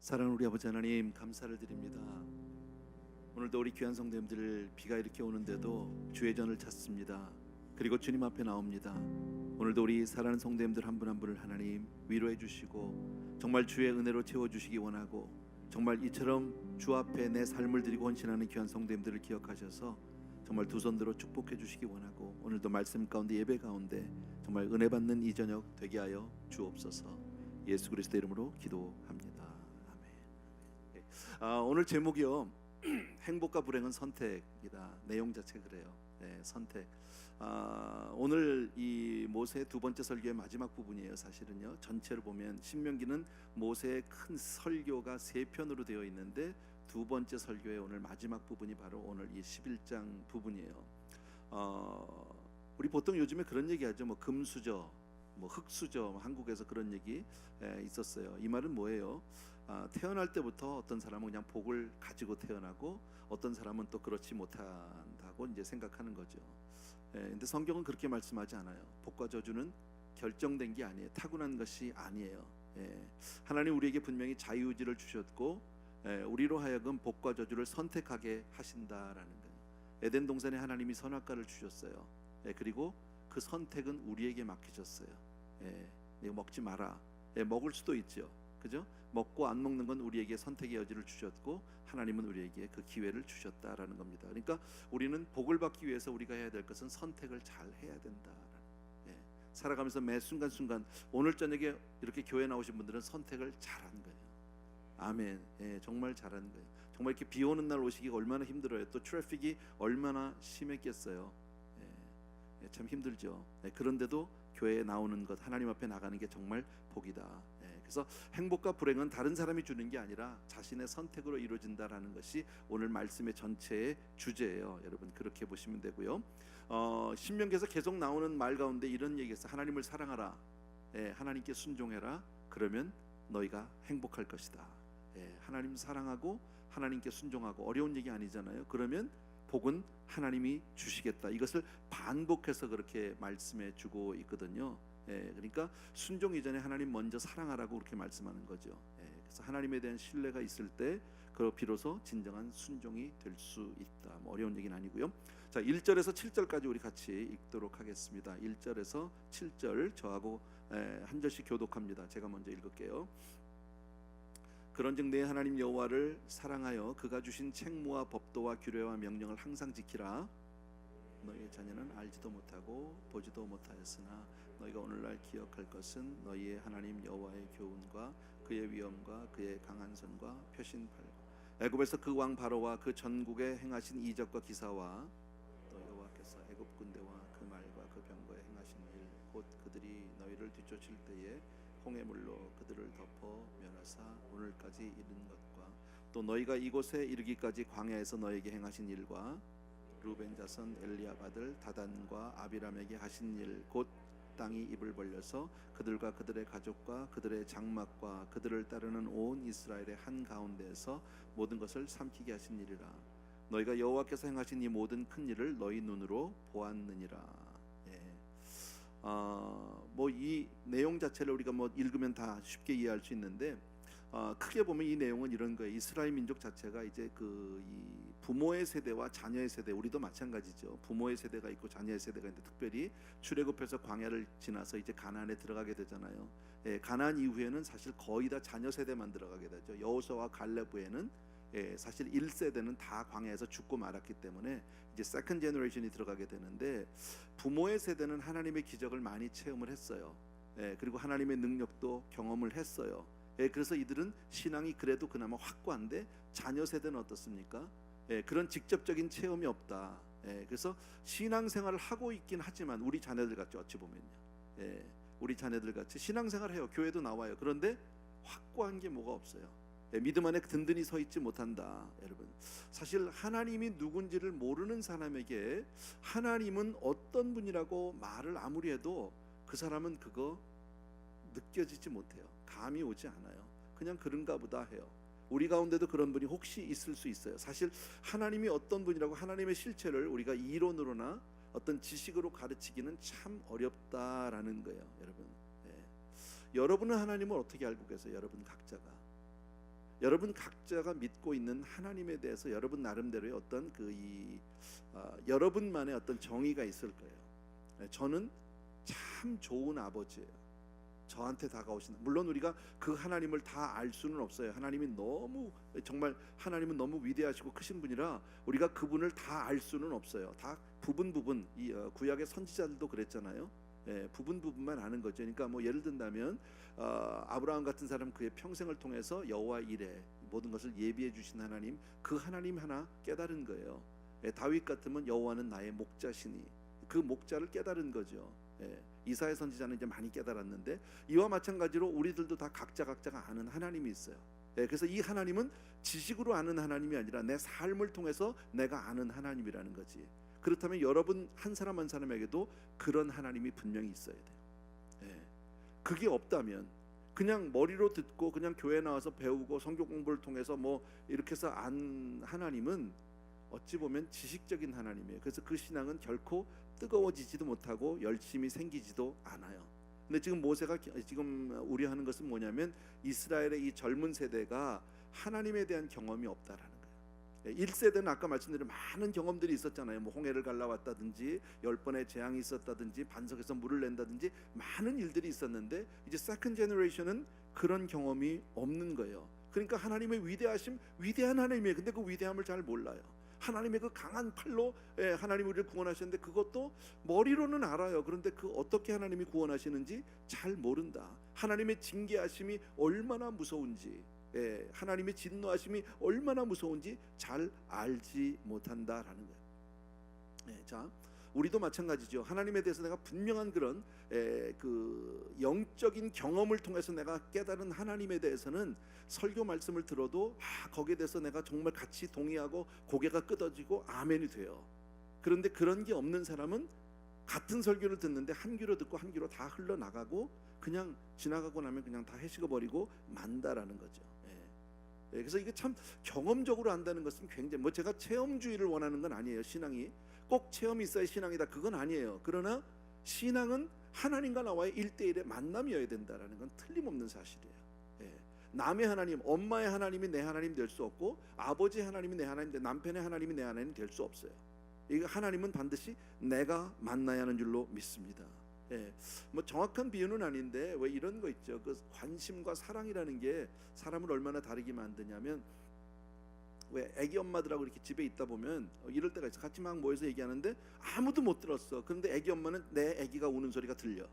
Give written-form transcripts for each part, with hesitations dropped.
사랑하는 우리 아버지 하나님, 감사를 드립니다. 오늘도 우리 귀한 성도님들, 비가 이렇게 오는데도 주의 전을 찾습니다. 그리고 주님 앞에 나옵니다. 오늘도 우리 사랑하는 성도님들 한 분 한 분을 하나님 위로해 주시고 정말 주의 은혜로 채워주시기 원하고, 정말 이처럼 주 앞에 내 삶을 드리고 헌신하는 귀한 성도님들을 기억하셔서 정말 두 손들어 축복해 주시기 원하고, 오늘도 말씀 가운데 예배 가운데 정말 은혜 받는 이 저녁 되게 하여 주옵소서. 예수 그리스도 이름으로 기도합니다. 아멘. 오늘 제목이요, 행복과 불행은 선택이다. 내용 자체 그래요. 선택. 오늘 이 모세의 두 번째 설교의 마지막 부분이에요. 사실은요, 전체를 보면 신명기는 모세의 큰 설교가 세 편으로 되어 있는데, 두 번째 설교의 오늘 마지막 부분이 바로 오늘 이 11장 부분이에요. 우리 보통 요즘에 그런 얘기하죠. 뭐 금수저, 뭐 흙수저, 한국에서 그런 얘기 있었어요. 이 말은 뭐예요? 태어날 때부터 어떤 사람은 그냥 복을 가지고 태어나고, 어떤 사람은 또 그렇지 못한다고 이제 생각하는 거죠. 근데 성경은 그렇게 말씀하지 않아요. 복과 저주는 결정된 게 아니에요. 타고난 것이 아니에요. 하나님 우리에게 분명히 자유의지를 주셨고, 우리로 하여금 복과 저주를 선택하게 하신다라는 거예요. 에덴 동산에 하나님이 선악과를 주셨어요. 그리고 그 선택은 우리에게 맡기셨어요. 이거 먹지 마라. 먹을 수도 있죠. 그죠? 먹고 안 먹는 건 우리에게 선택의 여지를 주셨고, 하나님은 우리에게 그 기회를 주셨다라는 겁니다. 그러니까 우리는 복을 받기 위해서 우리가 해야 될 것은 선택을 잘 해야 된다. 살아가면서 매 순간순간, 오늘 저녁에 이렇게 교회 나오신 분들은 선택을 잘한 거예요. 아멘. 정말 잘한 거예요. 정말 이렇게 비 오는 날 오시기가 얼마나 힘들어요. 또 트래픽이 얼마나 심했겠어요. 참 힘들죠. 그런데도 교회에 나오는 것, 하나님 앞에 나가는 게 정말 복이다. 그래서 행복과 불행은 다른 사람이 주는 게 아니라 자신의 선택으로 이루어진다라는 것이 오늘 말씀의 전체의 주제예요. 여러분 그렇게 보시면 되고요. 신명기에서 계속 나오는 말 가운데 이런 얘기했어요. 하나님을 사랑하라. 하나님께 순종해라. 그러면 너희가 행복할 것이다. 하나님 사랑하고 하나님께 순종하고, 어려운 얘기 아니잖아요. 그러면 복은 하나님이 주시겠다. 이것을 반복해서 그렇게 말씀해 주고 있거든요. 그러니까 순종 이전에 하나님 먼저 사랑하라고 그렇게 말씀하는 거죠. 그래서 하나님에 대한 신뢰가 있을 때 그 비로소 진정한 순종이 될 수 있다. 뭐 어려운 얘기는 아니고요. 자, 1절에서 7절까지 우리 같이 읽도록 하겠습니다. 1절에서 7절 저하고 한 절씩 교독합니다. 제가 먼저 읽을게요. 그런즉 내 하나님 여호와를 사랑하여 그가 주신 책무와 법도와 규례와 명령을 항상 지키라. 너희의 자녀는 알지도 못하고 보지도 못하였으나 너희가 오늘날 기억할 것은 너희의 하나님 여호와의 교훈과 그의 위엄과 그의 강한 손과 표신팔과 애굽에서 그 왕 바로와 그 전국에 행하신 이적과 기사와 또 여호와께서 애굽 군대와 그 말과 그 병거에 행하신 일, 곧 그들이 너희를 뒤쫓을 때에 홍해 물로 그들을 덮어 멸하사 오늘까지 이른 것과, 또 너희가 이곳에 이르기까지 광야에서 너희에게 행하신 일과 루벤 자손 엘리압 아들 다단과 아비람에게 하신 일, 곧 땅이 입을 벌려서 그들과 그들의 가족과 그들의 장막과 그들을 따르는 온 이스라엘의 한 가운데에서 모든 것을 삼키게 하신 일이라. 너희가 여호와께서 행하신 이 모든 큰 일을 너희 눈으로 보았느니라. 뭐 이 내용 자체를 우리가 뭐 읽으면 다 쉽게 이해할 수 있는데, 크게 보면 이 내용은 이런 거예요. 이스라엘 민족 자체가 이제 이 부모의 세대와 자녀의 세대, 우리도 마찬가지죠. 부모의 세대가 있고 자녀의 세대가 있는데, 특별히 출애굽해서 광야를 지나서 이제 가나안에 들어가게 되잖아요. 가나안 이후에는 사실 거의 다 자녀 세대만 들어가게 되죠. 여호수아와 갈렙 후에는 사실 1세대는 다 광야에서 죽고 말았기 때문에 이제 세컨 제너레이션이 들어가게 되는데, 부모의 세대는 하나님의 기적을 많이 체험을 했어요. 그리고 하나님의 능력도 경험을 했어요. 그래서 이들은 신앙이 그래도 그나마 확고한데, 자녀 세대는 어떻습니까? 그런 직접적인 체험이 없다. 그래서 신앙생활을 하고 있긴 하지만 우리 자녀들 같이, 어찌 보면요, 우리 자녀들 같이 신앙생활을 해요. 교회도 나와요. 그런데 확고한 게 뭐가 없어요. 믿음 안에 든든히 서 있지 못한다. 여러분, 사실 하나님이 누군지를 모르는 사람에게 하나님은 어떤 분이라고 말을 아무리 해도 그 사람은 그거 느껴지지 못해요. 감이 오지 않아요. 그냥 그런가 보다 해요. 우리 가운데도 그런 분이 혹시 있을 수 있어요. 사실 하나님이 어떤 분이라고 하나님의 실체를 우리가 이론으로나 어떤 지식으로 가르치기는 참 어렵다라는 거예요. 여러분, 여러분은 하나님을 어떻게 알고 계세요? 여러분 각자가 여러분 각자가 믿고 있는 하나님에 대해서 여러분 나름대로의 어떤 여러분만의 어떤 정의가 있을 거예요. 저는 참 좋은 아버지예요. 저한테 다가오신, 물론 우리가 그 하나님을 다 알 수는 없어요. 하나님이 정말 하나님은 너무 위대하시고 크신 분이라 우리가 그분을 다 알 수는 없어요. 다 부분 구약의 선지자들도 그랬잖아요. 부분만 아는 거죠. 그러니까 뭐 예를 든다면 아브라함 같은 사람 그의 평생을 통해서 여호와 이레 모든 것을 예비해 주신 하나님, 그 하나님 하나 깨달은 거예요. 다윗 같으면 여호와는 나의 목자시니, 그 목자를 깨달은 거죠. 이사야 선지자는 이제 많이 깨달았는데, 이와 마찬가지로 우리들도 다 각자가 아는 하나님이 있어요. 그래서 이 하나님은 지식으로 아는 하나님이 아니라 내 삶을 통해서 내가 아는 하나님이라는 거지. 그렇다면 여러분 한 사람 한 사람에게도 그런 하나님이 분명히 있어야 돼요. 그게 없다면 그냥 머리로 듣고 그냥 교회 나와서 배우고 성경 공부를 통해서 뭐 이렇게 해서 안 하나님은 어찌 보면 지식적인 하나님이에요. 그래서 그 신앙은 결코 뜨거워지지도 못하고 열심히 생기지도 않아요. 근데 지금 모세가 지금 우려하는 것은 뭐냐면 이스라엘의 이 젊은 세대가 하나님에 대한 경험이 없다라는 거예요. 1세대는 아까 말씀드린 많은 경험들이 있었잖아요. 뭐 홍해를 갈라왔다든지 10번의 재앙이 있었다든지 반석에서 물을 낸다든지 많은 일들이 있었는데, 이제 세컨드 제너레이션은 그런 경험이 없는 거예요. 그러니까 하나님의 위대하심, 위대한 하나님이에요. 근데 그 위대함을 잘 몰라요. 하나님의 그 강한 팔로 하나님 우리를 구원하셨는데 그것도 머리로는 알아요. 그런데 그 어떻게 하나님이 구원하시는지 잘 모른다. 하나님의 징계하심이 얼마나 무서운지, 하나님의 진노하심이 얼마나 무서운지 잘 알지 못한다라는 거예요. 자, 우리도 마찬가지죠. 하나님에 대해서 내가 분명한 그런 그 영적인 경험을 통해서 내가 깨달은 하나님에 대해서는 설교 말씀을 들어도 거기에 대해서 내가 정말 같이 동의하고 고개가 끄덕이고 아멘이 돼요. 그런데 그런 게 없는 사람은 같은 설교를 듣는데 한 귀로 듣고 한 귀로 다 흘러나가고 그냥 지나가고 나면 그냥 다 해식어버리고 만다라는 거죠. 그래서 이게 참 경험적으로 한다는 것은 굉장히, 뭐 제가 체험주의를 원하는 건 아니에요. 신앙이 꼭 체험이 있어야 신앙이다, 그건 아니에요. 그러나 신앙은 하나님과 나와의 1대1의 만남이어야 된다라는 건 틀림없는 사실이에요. 남의 하나님, 엄마의 하나님이 내 하나님 될 수 없고, 아버지의 하나님이 내 하나님, 남편의 하나님이 내 하나님 될 수 없어요. 이거 하나님은 반드시 내가 만나야 하는 줄로 믿습니다. 뭐 정확한 비유는 아닌데 왜 이런 거 있죠. 그 관심과 사랑이라는 게 사람을 얼마나 다르게 만드냐면, 왜 애기 엄마들하고 이렇게 집에 있다 보면 이럴 때가 있어. 같이 막 모여서 얘기하는데 아무도 못 들었어. 그런데 애기 엄마는 내 애기가 우는 소리가 들려.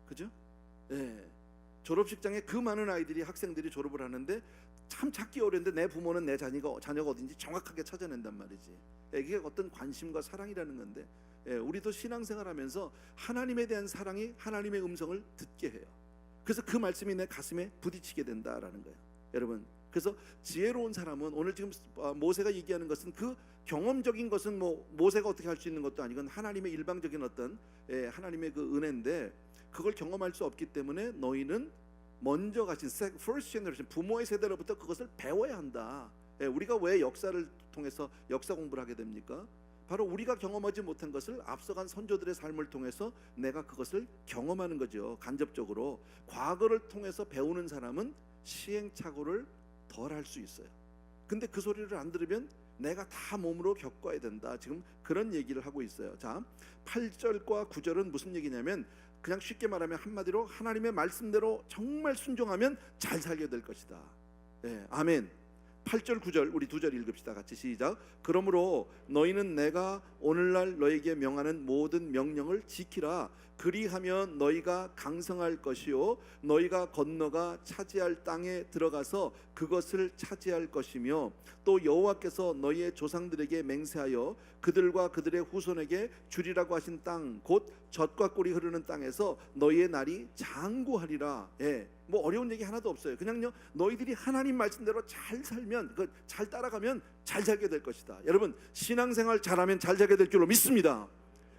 그죠? 졸업식장에 그 많은 아이들이, 학생들이 졸업을 하는데 참 찾기 어려운데 내 부모는 내 자녀가 어딘지 정확하게 찾아낸단 말이지. 이게 어떤 관심과 사랑이라는 건데, 우리도 신앙생활하면서 하나님에 대한 사랑이 하나님의 음성을 듣게 해요. 그래서 그 말씀이 내 가슴에 부딪히게 된다라는 거예요. 여러분, 그래서 지혜로운 사람은, 오늘 지금 모세가 얘기하는 것은 그 경험적인 것은 뭐 모세가 어떻게 할 수 있는 것도 아니고 하나님의 일방적인 어떤 하나님의 그 은혜인데, 그걸 경험할 수 없기 때문에 너희는 먼저 가신 first generation, 부모의 세대로부터 그것을 배워야 한다. 우리가 왜 역사를 통해서 역사 공부를 하게 됩니까? 바로 우리가 경험하지 못한 것을 앞서간 선조들의 삶을 통해서 내가 그것을 경험하는 거죠. 간접적으로. 과거를 통해서 배우는 사람은 시행착오를 덜 할 수 있어요. 근데 그 소리를 안 들으면 내가 다 몸으로 겪어야 된다. 지금 그런 얘기를 하고 있어요. 자, 8절과 9절은 무슨 얘기냐면, 그냥 쉽게 말하면 한마디로 하나님의 말씀대로 정말 순종하면 잘 살게 될 것이다. 아멘. 8절 9절 우리 두 절 읽읍시다. 같이 시작. 그러므로 너희는 내가 오늘날 너희에게 명하는 모든 명령을 지키라. 그리하면 너희가 강성할 것이요 너희가 건너가 차지할 땅에 들어가서 그것을 차지할 것이며, 또 여호와께서 너희의 조상들에게 맹세하여 그들과 그들의 후손에게 주리라고 하신 땅, 곧 젖과 꿀이 흐르는 땅에서 너희의 날이 장구하리라. 뭐 어려운 얘기 하나도 없어요. 그냥요, 너희들이 하나님 말씀대로 잘 살면, 잘 따라가면 잘 살게 될 것이다. 여러분, 신앙생활 잘하면 잘 살게 될 줄로 믿습니다.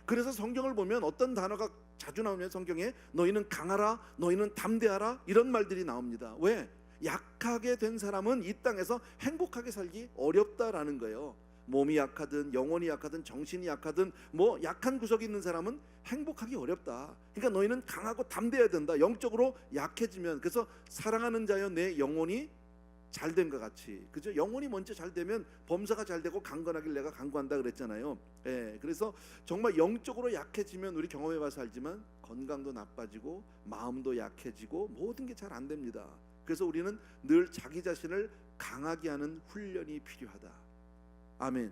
그래서 성경을 보면 어떤 단어가 자주 나오면 성경에 너희는 강하라, 너희는 담대하라, 이런 말들이 나옵니다. 왜? 약하게 된 사람은 이 땅에서 행복하게 살기 어렵다라는 거예요. 몸이 약하든 영혼이 약하든 정신이 약하든 뭐 약한 구석이 있는 사람은 행복하기 어렵다. 그러니까 너희는 강하고 담대해야 된다. 영적으로 약해지면, 그래서 사랑하는 자여 내 영혼이 잘된 것 같이, 그죠? 영혼이 먼저 잘 되면 범사가 잘 되고 강건하길 내가 강구한다 그랬잖아요. 예, 그래서 정말 영적으로 약해지면 우리 경험해봐서 알지만 건강도 나빠지고 마음도 약해지고 모든 게 잘 안 됩니다. 그래서 우리는 늘 자기 자신을 강하게 하는 훈련이 필요하다. 아멘.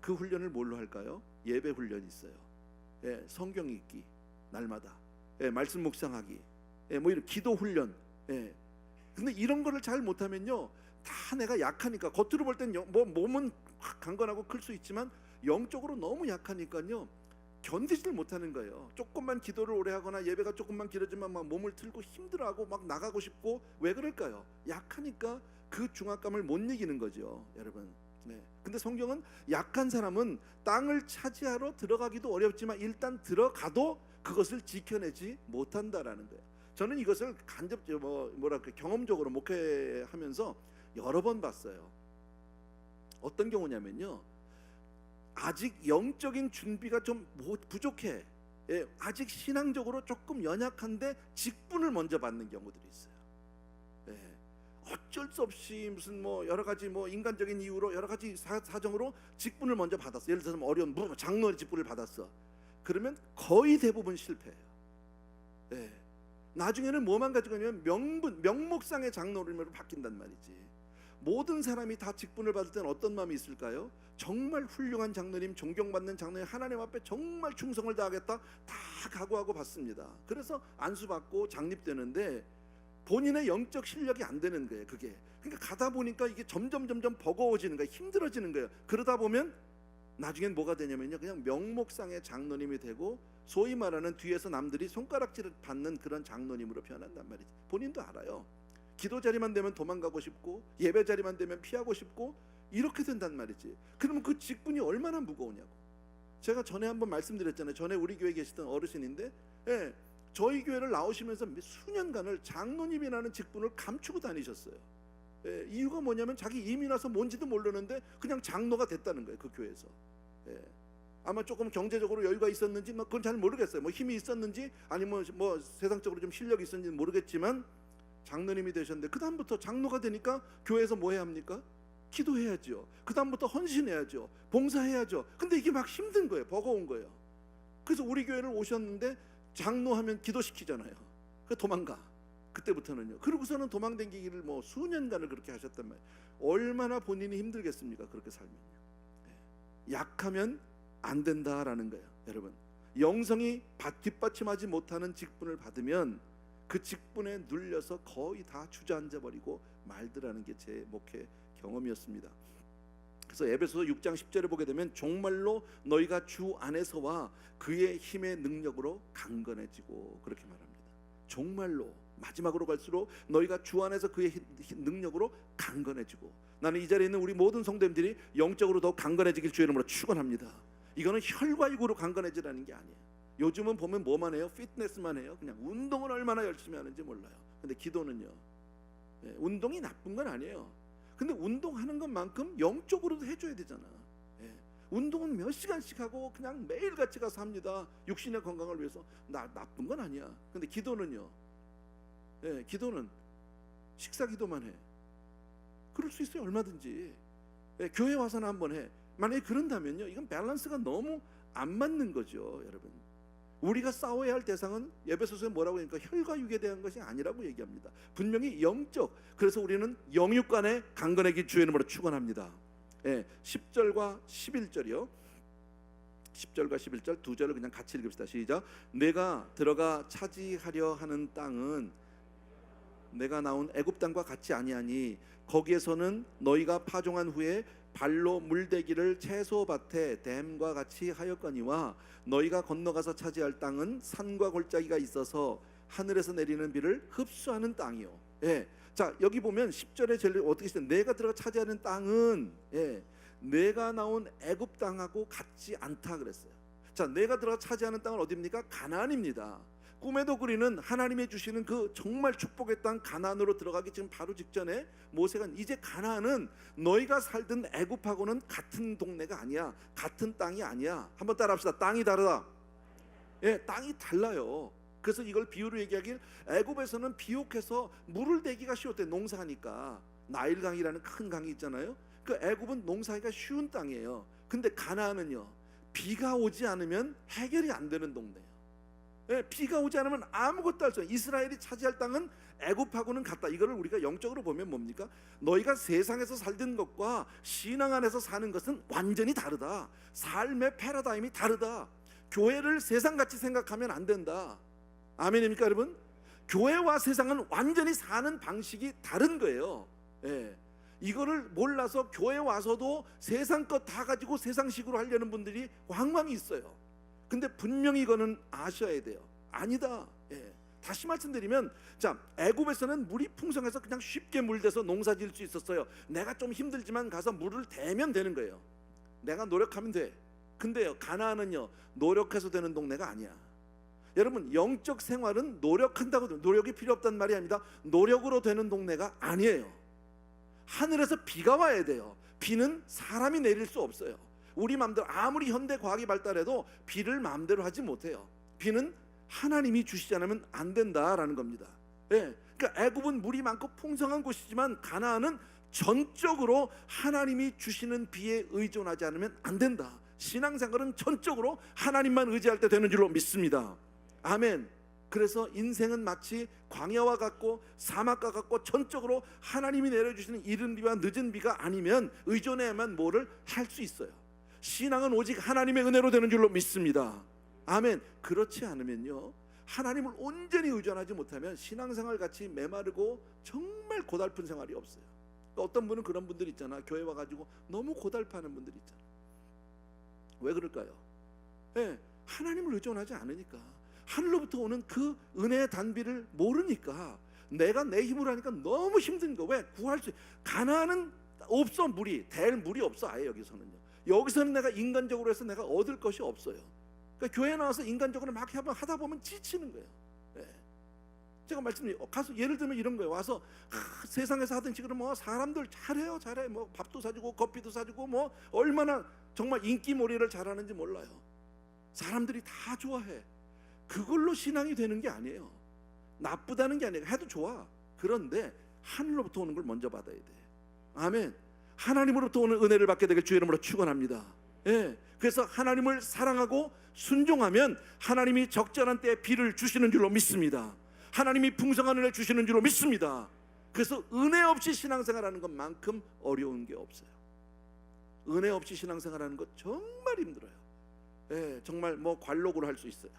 그 훈련을 뭘로 할까요? 예배 훈련이 있어요. 예, 성경 읽기 날마다, 예, 말씀 묵상하기, 예, 뭐 이런 기도 훈련. 예. 근데 이런 거를 잘 못하면요, 다 내가 약하니까 겉으로 볼 땐 뭐 몸은 강건하고 클 수 있지만 영적으로 너무 약하니까요 견디지를 못하는 거예요. 조금만 기도를 오래 하거나 예배가 조금만 길어지면 막 몸을 틀고 힘들어하고 막 나가고 싶고. 왜 그럴까요? 약하니까 그 중압감을 못 이기는 거죠, 여러분. 네. 근데 성경은 약한 사람은 땅을 차지하러 들어가기도 어렵지만 일단 들어가도 그것을 지켜내지 못한다라는 거예요. 저는 이것을 뭐랄까 경험적으로 목회하면서 여러 번 봤어요. 어떤 경우냐면요, 아직 영적인 준비가 좀 부족해. 예, 아직 신앙적으로 조금 연약한데 직분을 먼저 받는 경우들이 있어요. 예, 어쩔 수 없이 무슨 뭐 여러 가지 뭐 인간적인 이유로 여러 가지 사정으로 직분을 먼저 받았어. 예를 들어서 어려운 장로의 직분을 받았어. 그러면 거의 대부분 실패해요. 예, 나중에는 뭐만 가지고 있냐면 명목상의 장로로 바뀐단 말이지. 모든 사람이 다 직분을 받을 때는 어떤 마음이 있을까요? 정말 훌륭한 장로님, 존경받는 장로님, 하나님 앞에 정말 충성을 다하겠다 다 각오하고 받습니다. 그래서 안수받고 장립되는데 본인의 영적 실력이 안 되는 거예요, 그게. 그러니까 가다 보니까 이게 점점 버거워지는 거예요. 힘들어지는 거예요. 그러다 보면 나중엔 뭐가 되냐면요, 그냥 명목상의 장로님이 되고 소위 말하는 뒤에서 남들이 손가락질을 받는 그런 장로님으로 변한단 말이지. 본인도 알아요. 기도 자리만 되면 도망가고 싶고 예배 자리만 되면 피하고 싶고 이렇게 된단 말이지. 그러면 그 직분이 얼마나 무거우냐고. 제가 전에 한번 말씀드렸잖아요. 전에 우리 교회에 계시던 어르신인데, 예, 저희 교회를 나오시면서 수년간을 장로님이라는 직분을 감추고 다니셨어요. 예, 이유가 뭐냐면 자기 이미 나서 뭔지도 모르는데 그냥 장로가 됐다는 거예요, 그 교회에서. 예, 아마 조금 경제적으로 여유가 있었는지 그건 잘 모르겠어요. 뭐 힘이 있었는지 아니면 뭐 세상적으로 좀 실력이 있었는지 모르겠지만 장로님이 되셨는데 그 다음부터 장로가 되니까 교회에서 뭐 해야 합니까? 기도해야죠. 그 다음부터 헌신해야죠. 봉사해야죠. 근데 이게 막 힘든 거예요. 버거운 거예요. 그래서 우리 교회를 오셨는데 장로하면 기도시키잖아요. 그 도망가. 그때부터는요. 그러고서는 도망다니기를 뭐 수년간을 그렇게 하셨단 말이에요. 얼마나 본인이 힘들겠습니까? 그렇게 살면요. 약하면 안 된다라는 거예요, 여러분. 영성이 뒷받침하지 못하는 직분을 받으면 그 직분에 눌려서 거의 다 주저앉아 버리고 말더라는 게 제 목회 경험이었습니다. 그래서 에베소서 6장 10절에 보게 되면 정말로 너희가 주 안에서와 그의 힘의 능력으로 강건해지고 그렇게 말합니다. 정말로 마지막으로 갈수록 너희가 주 안에서 그의 능력으로 강건해지고. 나는 이 자리에 있는 우리 모든 성도님들이 영적으로 더 강건해지길 주의 이름으로 축원합니다. 이거는 혈과 육으로 강건해지라는 게 아니에요. 요즘은 보면 뭐만 해요? 피트니스만 해요. 그냥 운동을 얼마나 열심히 하는지 몰라요. 근데 기도는요, 예, 운동이 나쁜 건 아니에요. 근데 운동하는 것만큼 영적으로도 해줘야 되잖아. 예, 운동은 몇 시간씩 하고 그냥 매일같이 가서 합니다. 육신의 건강을 위해서. 나쁜 건 아니야. 근데 기도는요, 예, 기도는 식사 기도만 해. 그럴 수 있어요, 얼마든지. 예, 교회 와서는 한번 해. 만약에 그런다면요, 이건 밸런스가 너무 안 맞는 거죠, 여러분. 우리가 싸워야 할 대상은 에베소서에 뭐라고 하니까 혈과 육에 대한 것이 아니라고 얘기합니다. 분명히 영적. 그래서 우리는 영육 간에 강건하기 주의 이름으로 축원합니다. 예, 10절과 11절이요. 10절과 11절 두 절을 그냥 같이 읽읍시다. 시작. 내가 들어가 차지하려 하는 땅은 내가 나온 애굽 땅과 같이 아니하니 거기에서는 너희가 파종한 후에 발로 물대기를 채소밭에 댐과 같이 하였거니와 너희가 건너가서 차지할 땅은 산과 골짜기가 있어서 하늘에서 내리는 비를 흡수하는 땅이요. 예. 자, 여기 보면 10절에 제일 어떻게 시작? 내가 들어가 차지하는 땅은, 예, 내가 나온 애굽 땅하고 같지 않다 그랬어요. 자, 내가 들어가 차지하는 땅은 어디입니까? 가나안입니다. 꿈에도 그리는 하나님이 주시는 그 정말 축복의 땅 가나안으로 들어가기 지금 바로 직전에 모세가 이제 가나안은 너희가 살던 애굽하고는 같은 동네가 아니야. 같은 땅이 아니야. 한번 따라합시다. 땅이 다르다. 예, 땅이 달라요. 그래서 이걸 비유로 얘기하길 애굽에서는 비옥해서 물을 대기가 쉬웠대. 농사하니까. 나일강이라는 큰 강이 있잖아요. 그 애굽은 농사하기가 쉬운 땅이에요. 근데 가나안은요, 비가 오지 않으면 해결이 안 되는 동네예요. 예, 비가 오지 않으면 아무것도 할 수 없어요. 이스라엘이 차지할 땅은 애굽하고는 같다. 이거를 우리가 영적으로 보면 뭡니까? 너희가 세상에서 살던 것과 신앙 안에서 사는 것은 완전히 다르다. 삶의 패러다임이 다르다. 교회를 세상같이 생각하면 안 된다. 아멘입니까 여러분? 교회와 세상은 완전히 사는 방식이 다른 거예요. 예. 이거를 몰라서 교회 와서도 세상 것 다 가지고 세상식으로 하려는 분들이 왕왕 있어요. 근데 분명히 이거는 아셔야 돼요. 아니다. 예. 다시 말씀드리면, 자, 애굽에서는 물이 풍성해서 그냥 쉽게 물대서 농사 지을 수 있었어요. 내가 좀 힘들지만 가서 물을 대면 되는 거예요. 내가 노력하면 돼. 근데요, 가나안은요, 노력해서 되는 동네가 아니야. 여러분, 영적 생활은 노력한다고, 노력이 필요 없다는 말이 아닙니다. 노력으로 되는 동네가 아니에요. 하늘에서 비가 와야 돼요. 비는 사람이 내릴 수 없어요. 우리 마음대로 아무리 현대 과학이 발달해도 비를 마음대로 하지 못해요. 비는 하나님이 주시지 않으면 안 된다라는 겁니다. 예, 그러니까 애굽은 물이 많고 풍성한 곳이지만 가나안은 전적으로 하나님이 주시는 비에 의존하지 않으면 안 된다. 신앙생활은 전적으로 하나님만 의지할 때 되는 줄로 믿습니다. 아멘. 그래서 인생은 마치 광야와 같고 사막과 같고 전적으로 하나님이 내려주시는 이른 비와 늦은 비가 아니면 의존해야만 뭐를 할 수 있어요. 신앙은 오직 하나님의 은혜로 되는 줄로 믿습니다. 아멘. 그렇지 않으면요, 하나님을 온전히 의존하지 못하면 신앙생활 같이 메마르고 정말 고달픈 생활이 없어요. 어떤 분은 그런 분들 있잖아. 교회 와가지고 너무 고달파하는 분들 있잖아. 왜 그럴까요? 예, 하나님을 의존하지 않으니까, 하늘로부터 오는 그 은혜의 단비를 모르니까, 내가 내 힘으로 하니까 너무 힘든 거. 왜? 구할 수, 가나안은 없어. 물이 댈 물이 없어. 아예 여기서는요. 여기서는 내가 인간적으로 해서 내가 얻을 것이 없어요. 그러니까 교회 나와서 인간적으로 막 하다 보면 지치는 거예요. 예. 제가 말씀드린 가서 예를 들면 이런 거예요. 와서 세상에서 하던 식으로 뭐 사람들 잘해요, 잘해. 뭐 밥도 사주고 커피도 사주고 뭐 얼마나 정말 인기몰이를 잘하는지 몰라요. 사람들이 다 좋아해. 그걸로 신앙이 되는 게 아니에요. 나쁘다는 게 아니에요. 해도 좋아. 그런데 하늘로부터 오는 걸 먼저 받아야 돼. 아멘. 하나님으로부터 오는 은혜를 받게 되길 주의 이름으로 축원합니다. 예. 그래서 하나님을 사랑하고 순종하면 하나님이 적절한 때에 비를 주시는 줄로 믿습니다. 하나님이 풍성한 은혜를 주시는 줄로 믿습니다. 그래서 은혜 없이 신앙생활하는 것만큼 어려운 게 없어요. 은혜 없이 신앙생활하는 것 정말 힘들어요. 예, 정말 뭐 관록으로 할 수 있어요.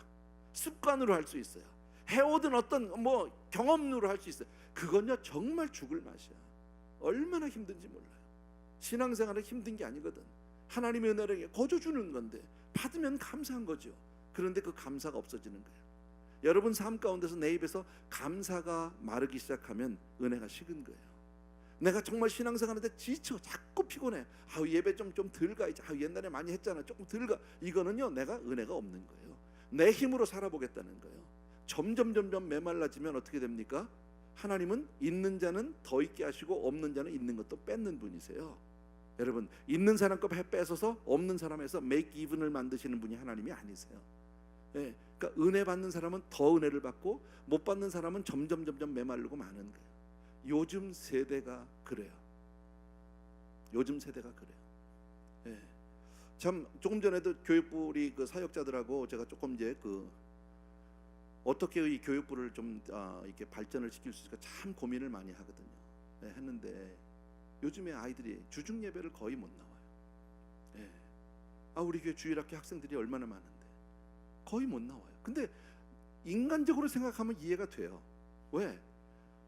습관으로 할 수 있어요. 해오던 어떤 뭐 경험으로 할 수 있어요. 그건요 정말 죽을 맛이야. 얼마나 힘든지 몰라요. 신앙생활은 힘든 게 아니거든. 하나님의 은혜를 거저 주는 건데 받으면 감사한 거죠. 그런데 그 감사가 없어지는 거예요. 여러분 삶 가운데서 내 입에서 감사가 마르기 시작하면 은혜가 식은 거예요. 내가 정말 신앙생활하는데 지쳐, 자꾸 피곤해. 예배 좀 덜 가. 이제 옛날에 많이 했잖아. 조금 덜 가. 이거는요 내가 은혜가 없는 거예요. 내 힘으로 살아보겠다는 거예요. 점점 메말라지면 어떻게 됩니까? 하나님은 있는 자는 더 있게 하시고 없는 자는 있는 것도 뺏는 분이세요. 여러분, 있는 사람 거 뺏어서 없는 사람에서 make even을 만드시는 분이 하나님이 아니세요. 예, 그러니까 은혜 받는 사람은 더 은혜를 받고 못 받는 사람은 점점 메마르고 마는 거예요. 요즘 세대가 그래요. 요즘 세대가 그래요. 예. 참 조금 전에도 교육부 우리 그 사역자들하고 제가 조금 이제 그 어떻게 이 교육부를 좀 이렇게 발전을 시킬 수 있을까 참 고민을 많이 하거든요. 예, 했는데 요즘에 아이들이 주중 예배를 거의 못 나와요. 예. 우리 교회 주일학교 학생들이 얼마나 많은데 거의 못 나와요. 근데 인간적으로 생각하면 이해가 돼요. 왜?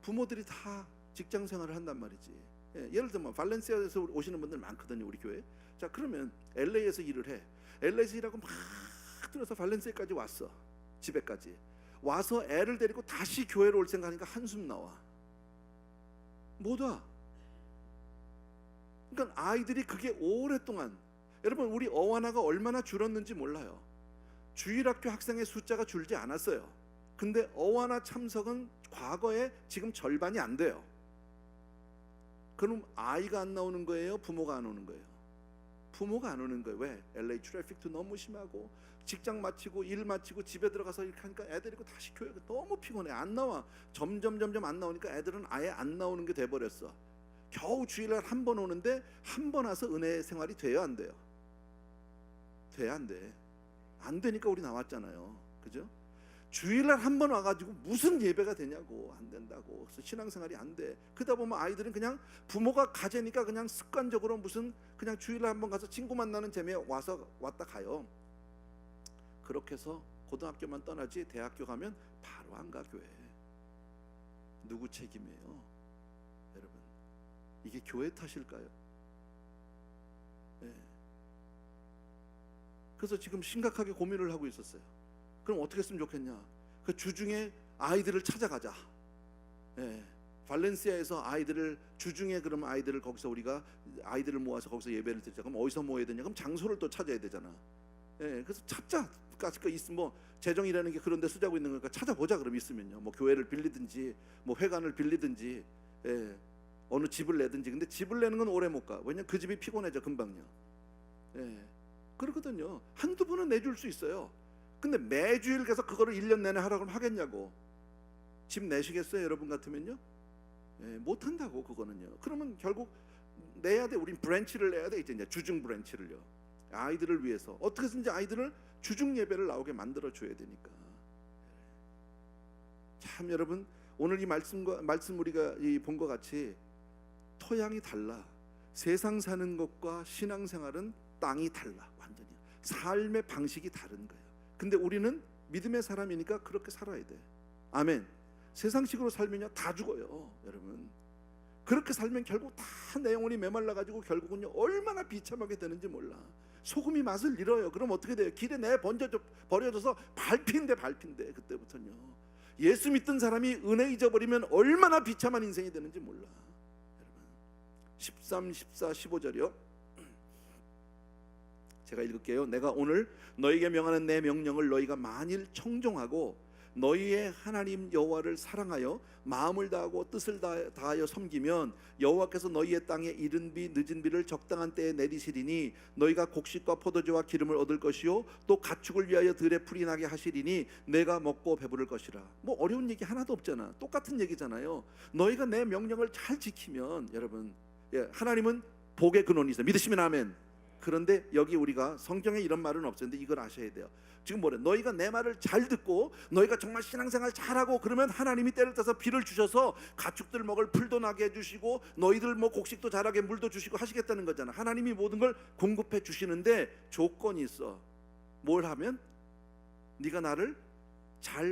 부모들이 다 직장 생활을 한단 말이지. 예, 예를 들면 발렌시아에서 오시는 분들 많거든요, 우리 교회. 자, 그러면 LA에서 일을 해. LA에서 일하고 막 들어서 발렌시아까지 왔어. 집에까지 와서 애를 데리고 다시 교회로 올 생각하니까 한숨 나와. 못 와. 그러니까 아이들이 그게 오랫동안, 여러분 우리 어와나가 얼마나 줄었는지 몰라요. 주일학교 학생의 숫자가 줄지 않았어요. 근데 어와나 참석은 과거에 지금 절반이 안 돼요. 그럼 아이가 안 나오는 거예요? 부모가 안 오는 거예요? 부모가 안 오는 거예요. 왜? LA 트래픽도 너무 심하고 직장 마치고 일 마치고 집에 들어가서 이렇게 하니까 애들이고 다시 교회가 너무 피곤해. 안 나와. 점점 안 나오니까 애들은 아예 안 나오는 게 돼버렸어. 겨우 주일날 한 번 오는데 한 번 와서 은혜 생활이 돼요, 안 돼요? 돼야 안 돼. 안 되니까 우리 나왔잖아요, 그죠? 주일날 한 번 와가지고 무슨 예배가 되냐고. 안 된다고. 그래서 신앙생활이 안 돼. 그러다 보면 아이들은 그냥 부모가 가재니까 그냥 습관적으로 무슨 그냥 주일날 한 번 가서 친구 만나는 재미에 와서 왔다 가요. 그렇게 해서 고등학교만 떠나지 대학교 가면 바로 안 가 교회. 누구 책임이에요? 여러분, 이게 교회 탓일까요? 네. 그래서 지금 심각하게 고민을 하고 있었어요. 그럼 어떻게 했으면 좋겠냐? 그 주중에 아이들을 찾아가자. 예. 발렌시아에서 아이들을 주중에 그러면 아이들을 거기서 우리가 아이들을 모아서 거기서 예배를 드리자. 그럼 어디서 모여야 되냐? 그럼 장소를 또 찾아야 되잖아. 예. 그래서 찾자. 그러니까 있으면 뭐 재정이라는 게 그런 데 쓰자고 있는 거니까 찾아보자. 그럼 있으면요. 뭐 교회를 빌리든지 뭐 회관을 빌리든지 예. 어느 집을 내든지. 근데 집을 내는 건 오래 못 가. 왜냐면 그 집이 피곤해져 금방요. 예. 그렇거든요. 한두 번은 내줄 수 있어요. 근데 매주일 가서 그거를 1년 내내 하라고 하면 하겠냐고. 집 내시겠어요? 여러분 같으면요? 예, 못 한다고. 그거는요. 그러면 결국 내야 돼. 우린 브랜치를 내야 돼. 이제 주중 브랜치를요. 아이들을 위해서 어떻게 해서든지 아이들을 주중 예배를 나오게 만들어 줘야 되니까. 참 여러분, 오늘 이 말씀 우리가 본 것 같이 토양이 달라. 세상 사는 것과 신앙생활은 땅이 달라. 완전히 삶의 방식이 다른 거예요. 근데 우리는 믿음의 사람이니까 그렇게 살아야 돼. 아멘. 세상식으로 살면요 다 죽어요, 여러분. 그렇게 살면 결국 다 내 영혼이 메말라가지고 결국은요 얼마나 비참하게 되는지 몰라. 소금이 맛을 잃어요. 그럼 어떻게 돼요? 길에 버려져서 밟힌대. 그때부터는요. 예수 믿던 사람이 은혜 잊어버리면 얼마나 비참한 인생이 되는지 몰라. 여러분, 13, 14, 15절이요. 제가 읽을게요. 내가 오늘 너희에게 명하는 내 명령을 너희가 만일 청종하고 너희의 하나님 여호와를 사랑하여 마음을 다하고 뜻을 다하여 섬기면 여호와께서 너희의 땅에 이른 비 늦은 비를 적당한 때에 내리시리니 너희가 곡식과 포도주와 기름을 얻을 것이요 또 가축을 위하여 들에 풀이 나게 하시리니 내가 먹고 배부를 것이라. 뭐 어려운 얘기 하나도 없잖아. 똑같은 얘기잖아요. 너희가 내 명령을 잘 지키면 여러분, 하나님은 복의 근원이세요. 믿으시면 아멘. 그런데 여기 우리가 성경에 이런 말은 없었는데 이걸 아셔야 돼요. 지금 뭐래? 너희가 내 말을 잘 듣고 너희가 정말 신앙생활 잘하고 그러면 하나님이 때를 따서 비를 주셔서 가축들 먹을 풀도 나게 해주시고 너희들 뭐 곡식도 자라게 물도 주시고 하시겠다는 거잖아. 하나님이 모든 걸 공급해 주시는데 조건이 있어. 뭘 하면? 네가 나를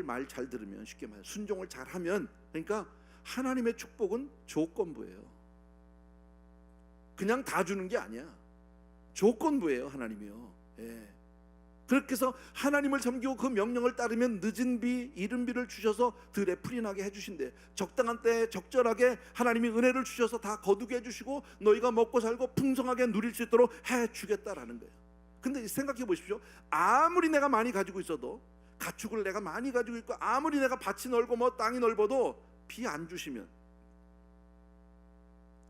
말 잘 들으면, 쉽게 말해 순종을 잘하면. 그러니까 하나님의 축복은 조건부예요. 그냥 다 주는 게 아니야. 조건부예요, 하나님이요. 예. 그렇게 해서 하나님을 섬기고 그 명령을 따르면 늦은 비, 이른 비를 주셔서 들에 풀이 나게 해주신대. 적당한 때에 적절하게 하나님이 은혜를 주셔서 다 거두게 해주시고 너희가 먹고 살고 풍성하게 누릴 수 있도록 해주겠다라는 거예요. 근데 생각해 보십시오. 아무리 내가 많이 가지고 있어도, 가축을 내가 많이 가지고 있고 아무리 내가 밭이 넓고 뭐 땅이 넓어도 비 안 주시면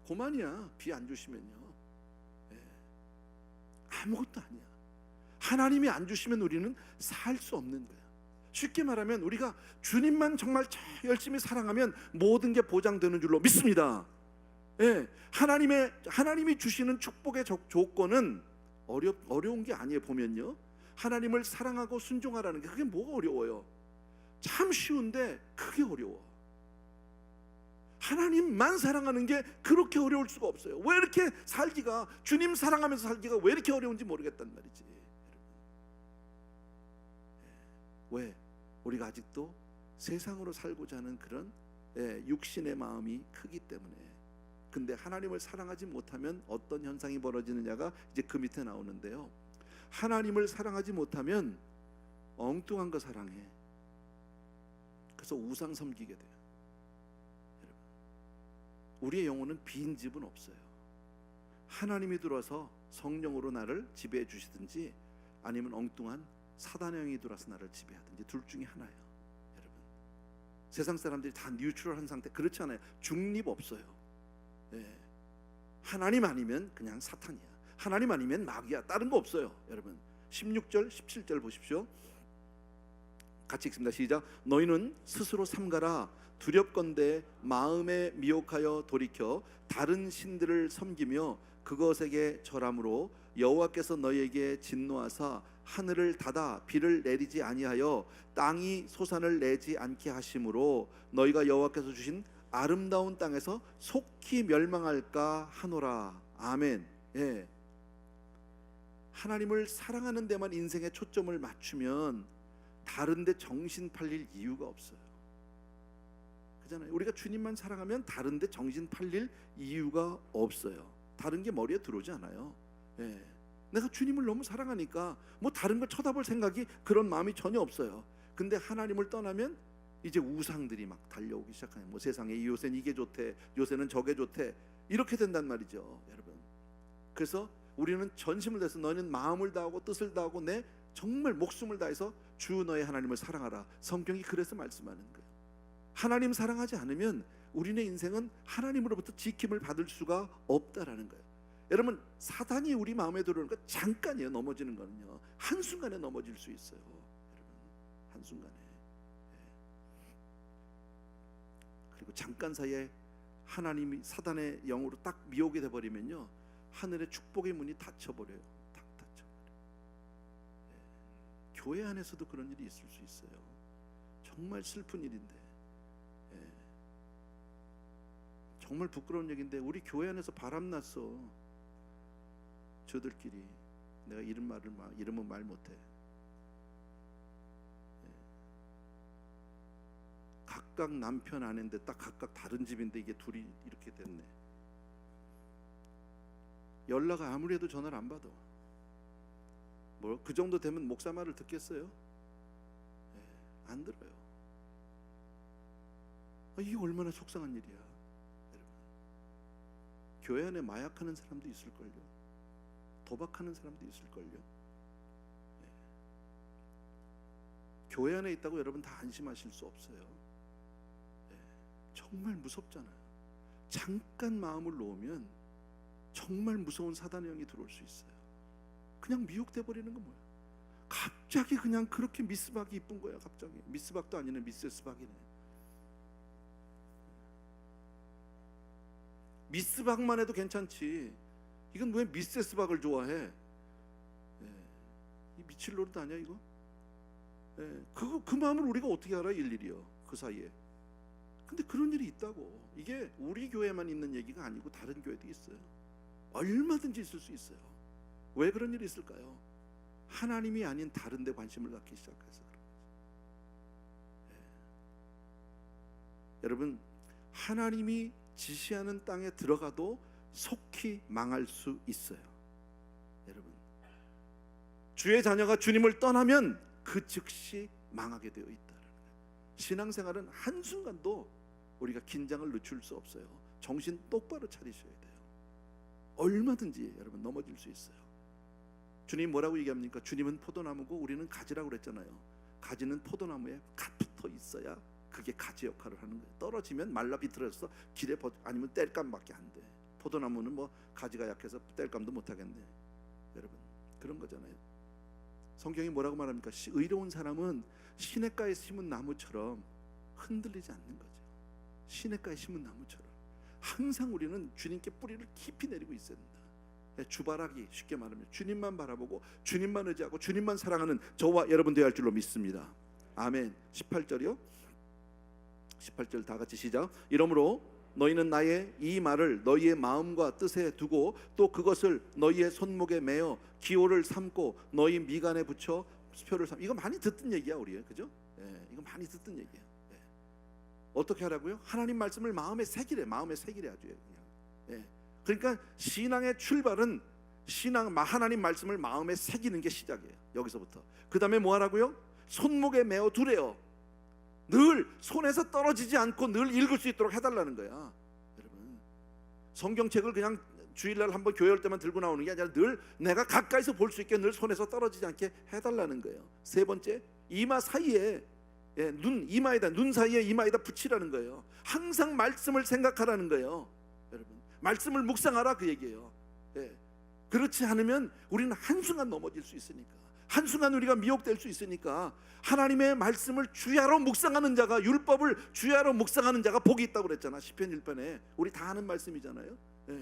고만이야. 비 안 주시면요. 아무것도 아니야. 하나님이 안 주시면 우리는 살 수 없는 거야. 쉽게 말하면 우리가 주님만 정말 열심히 사랑하면 모든 게 보장되는 줄로 믿습니다. 예, 하나님이 주시는 축복의 조건은 어려운 게 아니에요. 보면요, 하나님을 사랑하고 순종하라는 게 그게 뭐가 어려워요? 참 쉬운데 그게 어려워. 하나님만 사랑하는 게 그렇게 어려울 수가 없어요. 왜 이렇게 살기가, 주님 사랑하면서 살기가 왜 이렇게 어려운지 모르겠단 말이지. 왜? 우리가 아직도 세상으로 살고자 하는 그런 육신의 마음이 크기 때문에. 근데 하나님을 사랑하지 못하면 어떤 현상이 벌어지느냐가 이제 그 밑에 나오는데요. 하나님을 사랑하지 못하면 엉뚱한 거 사랑해. 그래서 우상 섬기게 돼요. 우리의 영혼은 빈 집은 없어요. 하나님이 들어와서 성령으로 나를 지배해 주시든지 아니면 엉뚱한 사단의 영이 들어와서 나를 지배하든지 둘 중에 하나예요. 여러분, 세상 사람들이 다 뉴트럴한 상태, 그렇지 않아요. 중립 없어요. 하나님 아니면 그냥 사탄이야. 하나님 아니면 마귀야. 다른 거 없어요. 여러분, 16절 17절 보십시오. 같이 읽습니다. 시작. 너희는 스스로 삼가라. 두렵건대 마음에 미혹하여 돌이켜 다른 신들을 섬기며 그것에게 절함으로 여호와께서 너희에게 진노하사 하늘을 닫아 비를 내리지 아니하여 땅이 소산을 내지 않게 하심으로 너희가 여호와께서 주신 아름다운 땅에서 속히 멸망할까 하노라. 아멘. 예. 하나님을 사랑하는 데만 인생의 초점을 맞추면 다른 데 정신 팔릴 이유가 없어요. 그잖아요. 우리가 주님만 사랑하면 다른 데 정신 팔릴 이유가 없어요. 다른 게 머리에 들어오지 않아요. 예. 내가 주님을 너무 사랑하니까 뭐 다른 걸 쳐다볼 생각이, 그런 마음이 전혀 없어요. 근데 하나님을 떠나면 이제 우상들이 막 달려오기 시작하는, 뭐 세상에 이 요새는 이게 좋대, 요새는 저게 좋대, 이렇게 된단 말이죠, 여러분. 그래서 우리는 전심을 다해서, 너는 마음을 다하고 뜻을 다하고 내 정말 목숨을 다해서 주 너의 하나님을 사랑하라. 성경이 그래서 말씀하는 거예요. 하나님 사랑하지 않으면 우리의 인생은 하나님으로부터 지킴을 받을 수가 없다라는 거예요. 여러분, 사단이 우리 마음에 들어오는 거 잠깐이에요. 넘어지는 거는요, 한순간에 넘어질 수 있어요. 여러분, 한순간에. 그리고 잠깐 사이에 하나님이 사단의 영으로 딱 미혹이 돼버리면요, 하늘의 축복의 문이 닫혀버려요. 딱 닫혀버려요. 교회 안에서도 그런 일이 있을 수 있어요. 정말 슬픈 일인데, 정말 부끄러운 얘기인데, 우리 교회 안에서 바람났어. 저들끼리. 내가 이름은 말 못해. 각각 남편 아내인데 딱 각각 다른 집인데 이게 둘이 이렇게 됐네. 연락 아무리 해도 전화를 안 받아. 뭐 그 정도 되면 목사 말을 듣겠어요? 안 들어요. 이게 얼마나 속상한 일이야, 여러분. 교회 안에 마약하는 사람도 있을걸요. 도박하는 사람도 있을걸요. 교회 안에 있다고 여러분 다 안심하실 수 없어요. 정말 무섭잖아요. 잠깐 마음을 놓으면 정말 무서운 사단의 영이 들어올 수 있어요. 그냥 미혹돼 버리는 건 뭐야? 갑자기 그냥 그렇게 미스박이 이쁜 거야. 갑자기 미스박도 아니네, 미세스박이네. 미스박만 해도 괜찮지, 이건 왜 미세스박을 좋아해? 이 미칠 노릇 아니야 이거? 그 마음을 우리가 어떻게 알아, 일일이요, 그 사이에. 근데 그런 일이 있다고. 이게 우리 교회만 있는 얘기가 아니고 다른 교회도 있어요. 얼마든지 있을 수 있어요. 왜 그런 일이 있을까요? 하나님이 아닌 다른 데 관심을 갖기 시작해서 그런 거죠. 여러분, 하나님이 지시하는 땅에 들어가도 속히 망할 수 있어요. 여러분, 주의 자녀가 주님을 떠나면 그 즉시 망하게 되어 있다는 거예요. 신앙생활은 한순간도 우리가 긴장을 늦출 수 없어요. 정신 똑바로 차리셔야 돼요. 얼마든지 여러분 넘어질 수 있어요. 주님 뭐라고 얘기합니까? 주님은 포도나무고 우리는 가지라고 그랬잖아요. 가지는 포도나무에 갓 붙어 있어야 그게 가지 역할을 하는 거예요. 떨어지면 말라 비틀어서 길에 아니면 땔감밖에 안 돼. 포도나무는 뭐 가지가 약해서 땔감도 못 하겠네. 여러분, 그런 거잖아요. 성경이 뭐라고 말합니까? 의로운 사람은 시냇가에 심은 나무처럼 흔들리지 않는 거죠. 시냇가에 심은 나무처럼 항상 우리는 주님께 뿌리를 깊이 내리고 있어야 된다. 주바라기, 쉽게 말하면 주님만 바라보고 주님만 의지하고 주님만 사랑하는 저와 여러분 되어야 할 줄로 믿습니다. 아멘. 18절이요. 18절 다 같이 시작. 이러므로 너희는 나의 이 말을 너희의 마음과 뜻에 두고 또 그것을 너희의 손목에 매어 기호를 삼고 너희 미간에 붙여 표를 삼. 이거 많이 듣던 얘기야, 우리. 그죠? 이거 많이 듣던 얘기야. 어떻게 하라고요? 하나님 말씀을 마음에 새기래. 마음에 새기래 아주 그냥. 그러니까 신앙의 출발은 하나님 말씀을 마음에 새기는 게 시작이에요. 여기서부터. 그 다음에 뭐 하라고요? 손목에 매어 두래요. 늘 손에서 떨어지지 않고 늘 읽을 수 있도록 해달라는 거야. 여러분, 성경책을 그냥 주일날 한번 교회 올 때만 들고 나오는 게 아니라 늘 내가 가까이서 볼 수 있게 늘 손에서 떨어지지 않게 해달라는 거예요. 세 번째, 이마 사이에 눈 사이에 이마에다 붙이라는 거예요. 항상 말씀을 생각하라는 거예요. 여러분, 말씀을 묵상하라 그 얘기예요. 그렇지 않으면 우리는 한순간 넘어질 수 있으니까 한순간 우리가 미혹될 수 있으니까 하나님의 말씀을 주야로 묵상하는 자가, 율법을 주야로 묵상하는 자가 복이 있다고 그랬잖아. 시편 1편에 우리 다 아는 말씀이잖아요. 예.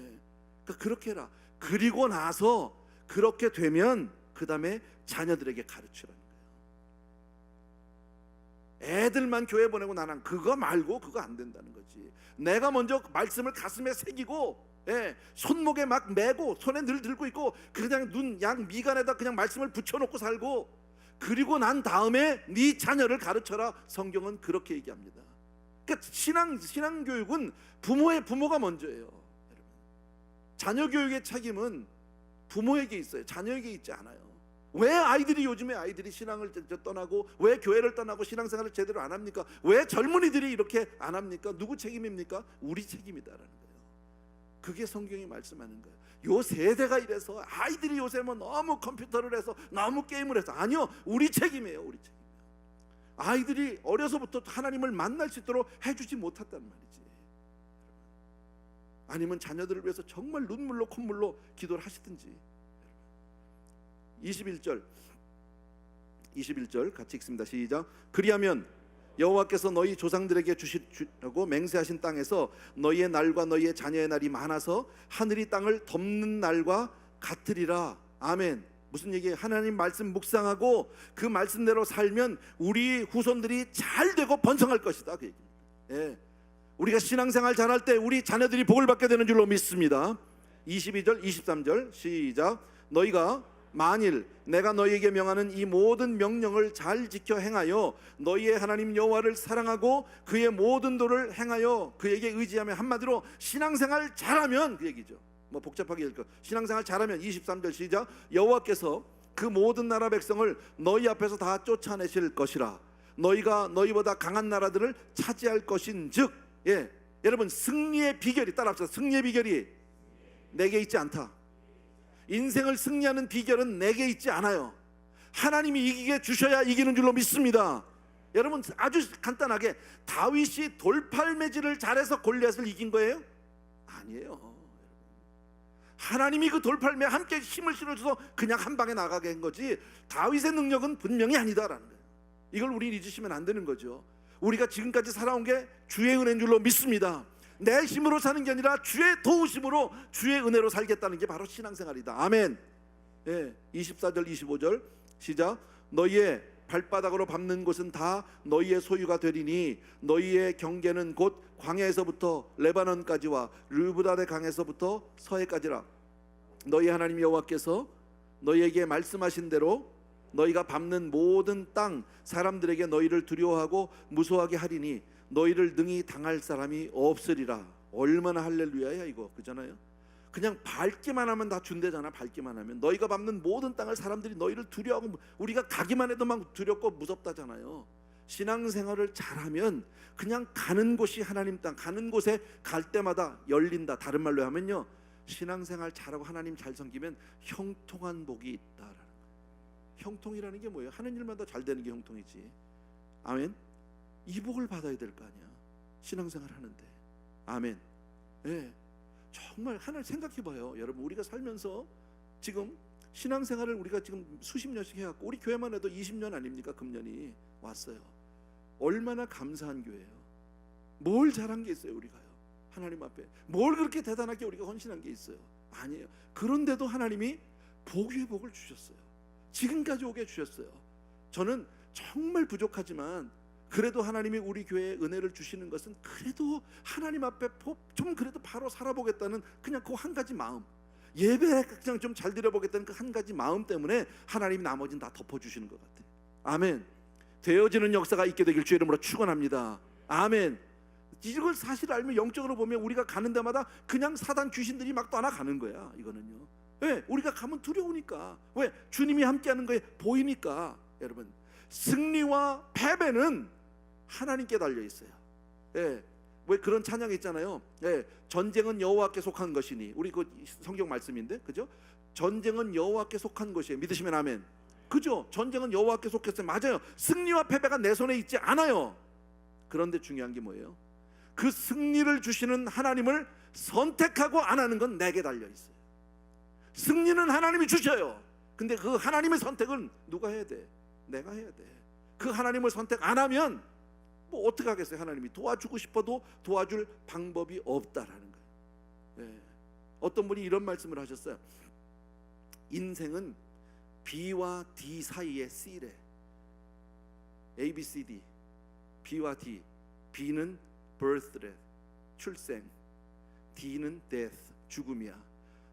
그러니까 그렇게 해라. 그리고 나서 그렇게 되면 그 다음에 자녀들에게 가르치라는 거예요. 애들만 교회 보내고 나는 그거 말고 그거 안 된다는 거지. 내가 먼저 말씀을 가슴에 새기고, 예, 손목에 막 메고 손에 늘 들고 있고 그냥 눈 양 미간에다 그냥 말씀을 붙여놓고 살고, 그리고 난 다음에 네 자녀를 가르쳐라. 성경은 그렇게 얘기합니다. 그러니까 신앙 교육은 부모가 먼저예요. 여러분, 자녀 교육의 책임은 부모에게 있어요. 자녀에게 있지 않아요. 왜 요즘에 아이들이 신앙을 떠나고, 왜 교회를 떠나고 신앙생활을 제대로 안 합니까? 왜 젊은이들이 이렇게 안 합니까? 누구 책임입니까? 우리 책임이다라는 거예요. 그게 성경이 말씀하는 거예요. 요 세대가 이래서 아이들이 요새 뭐 너무 컴퓨터를 해서 너무 게임을 해서, 아니요, 우리 책임이에요. 우리 책임. 아이들이 어려서부터 하나님을 만날 수 있도록 해주지 못했단 말이지. 아니면 자녀들을 위해서 정말 눈물로 콧물로 기도를 하시든지. 21절 같이 읽습니다. 시작. 그리하면 여호와께서 너희 조상들에게 주시려고 맹세하신 땅에서 너희의 날과 너희의 자녀의 날이 많아서 하늘이 땅을 덮는 날과 같으리라. 아멘. 무슨 얘기예요? 하나님 말씀 묵상하고 그 말씀대로 살면 우리 후손들이 잘 되고 번성할 것이다, 그 얘기입니다. 예. 우리가 신앙생활 잘할 때 우리 자녀들이 복을 받게 되는 줄로 믿습니다. 22절 23절 시작. 너희가 만일 내가 너희에게 명하는 이 모든 명령을 잘 지켜 행하여 너희의 하나님 여호와를 사랑하고 그의 모든 도를 행하여 그에게 의지하며, 한마디로 신앙생활 잘하면, 그 얘기죠. 뭐 복잡하게 읽을까? 신앙생활 잘하면 23절 시작. 여호와께서 그 모든 나라 백성을 너희 앞에서 다 쫓아내실 것이라. 너희가 너희보다 강한 나라들을 차지할 것인즉. 예, 여러분, 승리의 비결이, 따라합시다. 승리의 비결이 내게 있지 않다. 인생을 승리하는 비결은 내게 있지 않아요. 하나님이 이기게 주셔야 이기는 줄로 믿습니다. 여러분, 아주 간단하게 다윗이 돌팔매질을 잘해서 골리앗을 이긴 거예요? 아니에요. 하나님이 그 돌팔매 함께 힘을 실어줘서 그냥 한 방에 나가게 한 거지, 다윗의 능력은 분명히 아니다라는 거예요. 이걸 우리 잊으시면 안 되는 거죠. 우리가 지금까지 살아온 게 주의 은혜인 줄로 믿습니다. 내 힘으로 사는 게 아니라 주의 도우심으로, 주의 은혜로 살겠다는 게 바로 신앙생활이다. 아멘. 예, 24절 25절 시작. 너희의 발바닥으로 밟는 곳은 다 너희의 소유가 되리니 너희의 경계는 곧 광야에서부터 레바논까지와 르브다의 강에서부터 서해까지라. 너희 하나님 여호와께서 너희에게 말씀하신 대로 너희가 밟는 모든 땅 사람들에게 너희를 두려워하고 무서워하게 하리니 너희를 능히 당할 사람이 없으리라. 얼마나 할렐루야야 이거, 그잖아요. 그냥 밟기만 하면 다 준대잖아. 밟기만 하면 너희가 밟는 모든 땅을 사람들이 너희를 두려워하고, 우리가 가기만 해도 막 두렵고 무섭다잖아요. 신앙생활을 잘하면 그냥 가는 곳이 하나님 땅, 가는 곳에 갈 때마다 열린다. 다른 말로 하면요, 신앙생활 잘하고 하나님 잘 섬기면 형통한 복이 있다라는 거예요. 형통이라는 게 뭐예요? 하는 일마다 잘 되는 게 형통이지. 아멘. 이 복을 받아야 될 거 아니야, 신앙생활 하는데. 아멘. 네. 정말 하나 생각해봐요. 여러분, 우리가 살면서 지금 신앙생활을 우리가 지금 수십 년씩 해왔고, 우리 교회만 해도 20년 아닙니까? 금년이 왔어요. 얼마나 감사한 교회예요. 뭘 잘한 게 있어요 우리가요? 하나님 앞에 뭘 그렇게 대단하게 우리가 헌신한 게 있어요? 아니에요. 그런데도 하나님이 복 위에 복을 주셨어요. 지금까지 오게 해주셨어요. 저는 정말 부족하지만 그래도 하나님이 우리 교회에 은혜를 주시는 것은 그래도 하나님 앞에 좀 그래도 바로 살아보겠다는 그냥 그 한 가지 마음, 예배 그냥 좀 잘 드려보겠다는 그 한 가지 마음 때문에 하나님 나머지는 다 덮어주시는 것 같아요. 아멘. 되어지는 역사가 있게 되길 주의 이름으로 축원합니다. 아멘. 이걸 사실 알면 영적으로 보면 우리가 가는 데마다 그냥 사단 귀신들이 막 떠나가는 거야. 이거는요. 왜? 우리가 가면 두려우니까. 왜? 주님이 함께하는 거에 보이니까. 여러분, 승리와 패배는 하나님께 달려 있어요. 예. 왜 그런 찬양이 있잖아요. 예. 전쟁은 여호와께 속한 것이니. 우리 그 성경 말씀인데, 그죠? 전쟁은 여호와께 속한 것이에요. 믿으시면 아멘. 그죠? 전쟁은 여호와께 속했어요. 맞아요. 승리와 패배가 내 손에 있지 않아요. 그런데 중요한 게 뭐예요? 그 승리를 주시는 하나님을 선택하고 안 하는 건 내게 달려 있어요. 승리는 하나님이 주셔요. 근데 그 하나님의 선택은 누가 해야 돼? 내가 해야 돼. 그 하나님을 선택 안 하면 뭐 어떻게 하겠어요? 하나님이 도와주고 싶어도 도와줄 방법이 없다라는 거예요. 예. 어떤 분이 이런 말씀을 하셨어요. 인생은 B와 D 사이의 C래. A, B, C, D. B와 D. B는 birth래, 출생. D는 death, 죽음이야.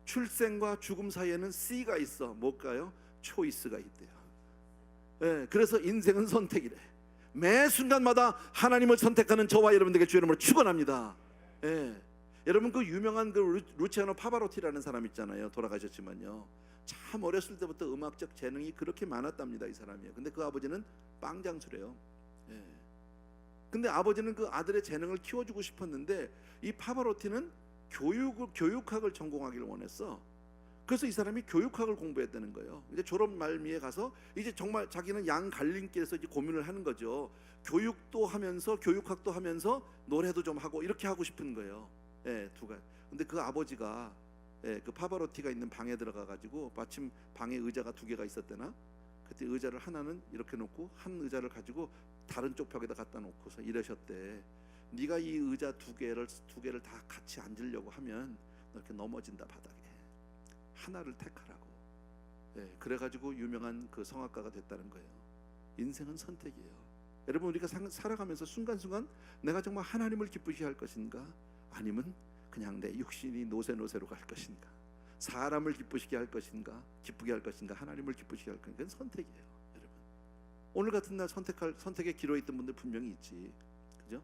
출생과 죽음 사이에는 C가 있어. 뭘까요? 초이스가 있대요. 예, 그래서 인생은 선택이래. 매 순간마다 하나님을 선택하는 저와 여러분들에게 주의 이름으로 축원합니다. 예. 여러분 그 유명한 그 루치아노 파바로티라는 사람 있잖아요. 돌아가셨지만요. 참 어렸을 때부터 음악적 재능이 그렇게 많았답니다. 이 사람이요. 근데 그 아버지는 빵장수래요. 예. 근데 아버지는 그 아들의 재능을 키워주고 싶었는데 이 파바로티는 교육학을 전공하기를 원했어. 그래서 이 사람이 교육학을 공부했다는 거예요. 이제 졸업 말미에 가서 이제 정말 자기는 양 갈림길에서 이제 고민을 하는 거죠. 교육도 하면서 교육학도 하면서 노래도 좀 하고 이렇게 하고 싶은 거예요. 예, 두 가지. 근데 그 아버지가 그 파바로티가 있는 방에 들어가 가지고 마침 방에 의자가 두 개가 있었대나. 그때 의자를 하나는 이렇게 놓고 한 의자를 가지고 다른 쪽 벽에다 갖다 놓고서 이러셨대. 네가 이 의자 두 개를 다 같이 앉으려고 하면 너 이렇게 넘어진다 바닥에. 하나를 택하라고. 그래가지고 유명한 그 성악가가 됐다는 거예요. 인생은 선택이에요. 여러분 우리가 살아가면서 순간순간 내가 정말 하나님을 기쁘시게 할 것인가, 아니면 그냥 내 육신이 노세노세로 갈 것인가, 사람을 기쁘시게 할 것인가, 기쁘게 할 것인가, 하나님을 기쁘시게 할 것인가. 그건 선택이에요. 여러분 오늘 같은 날 선택의 기로에 있던 분들 분명히 있지, 그죠?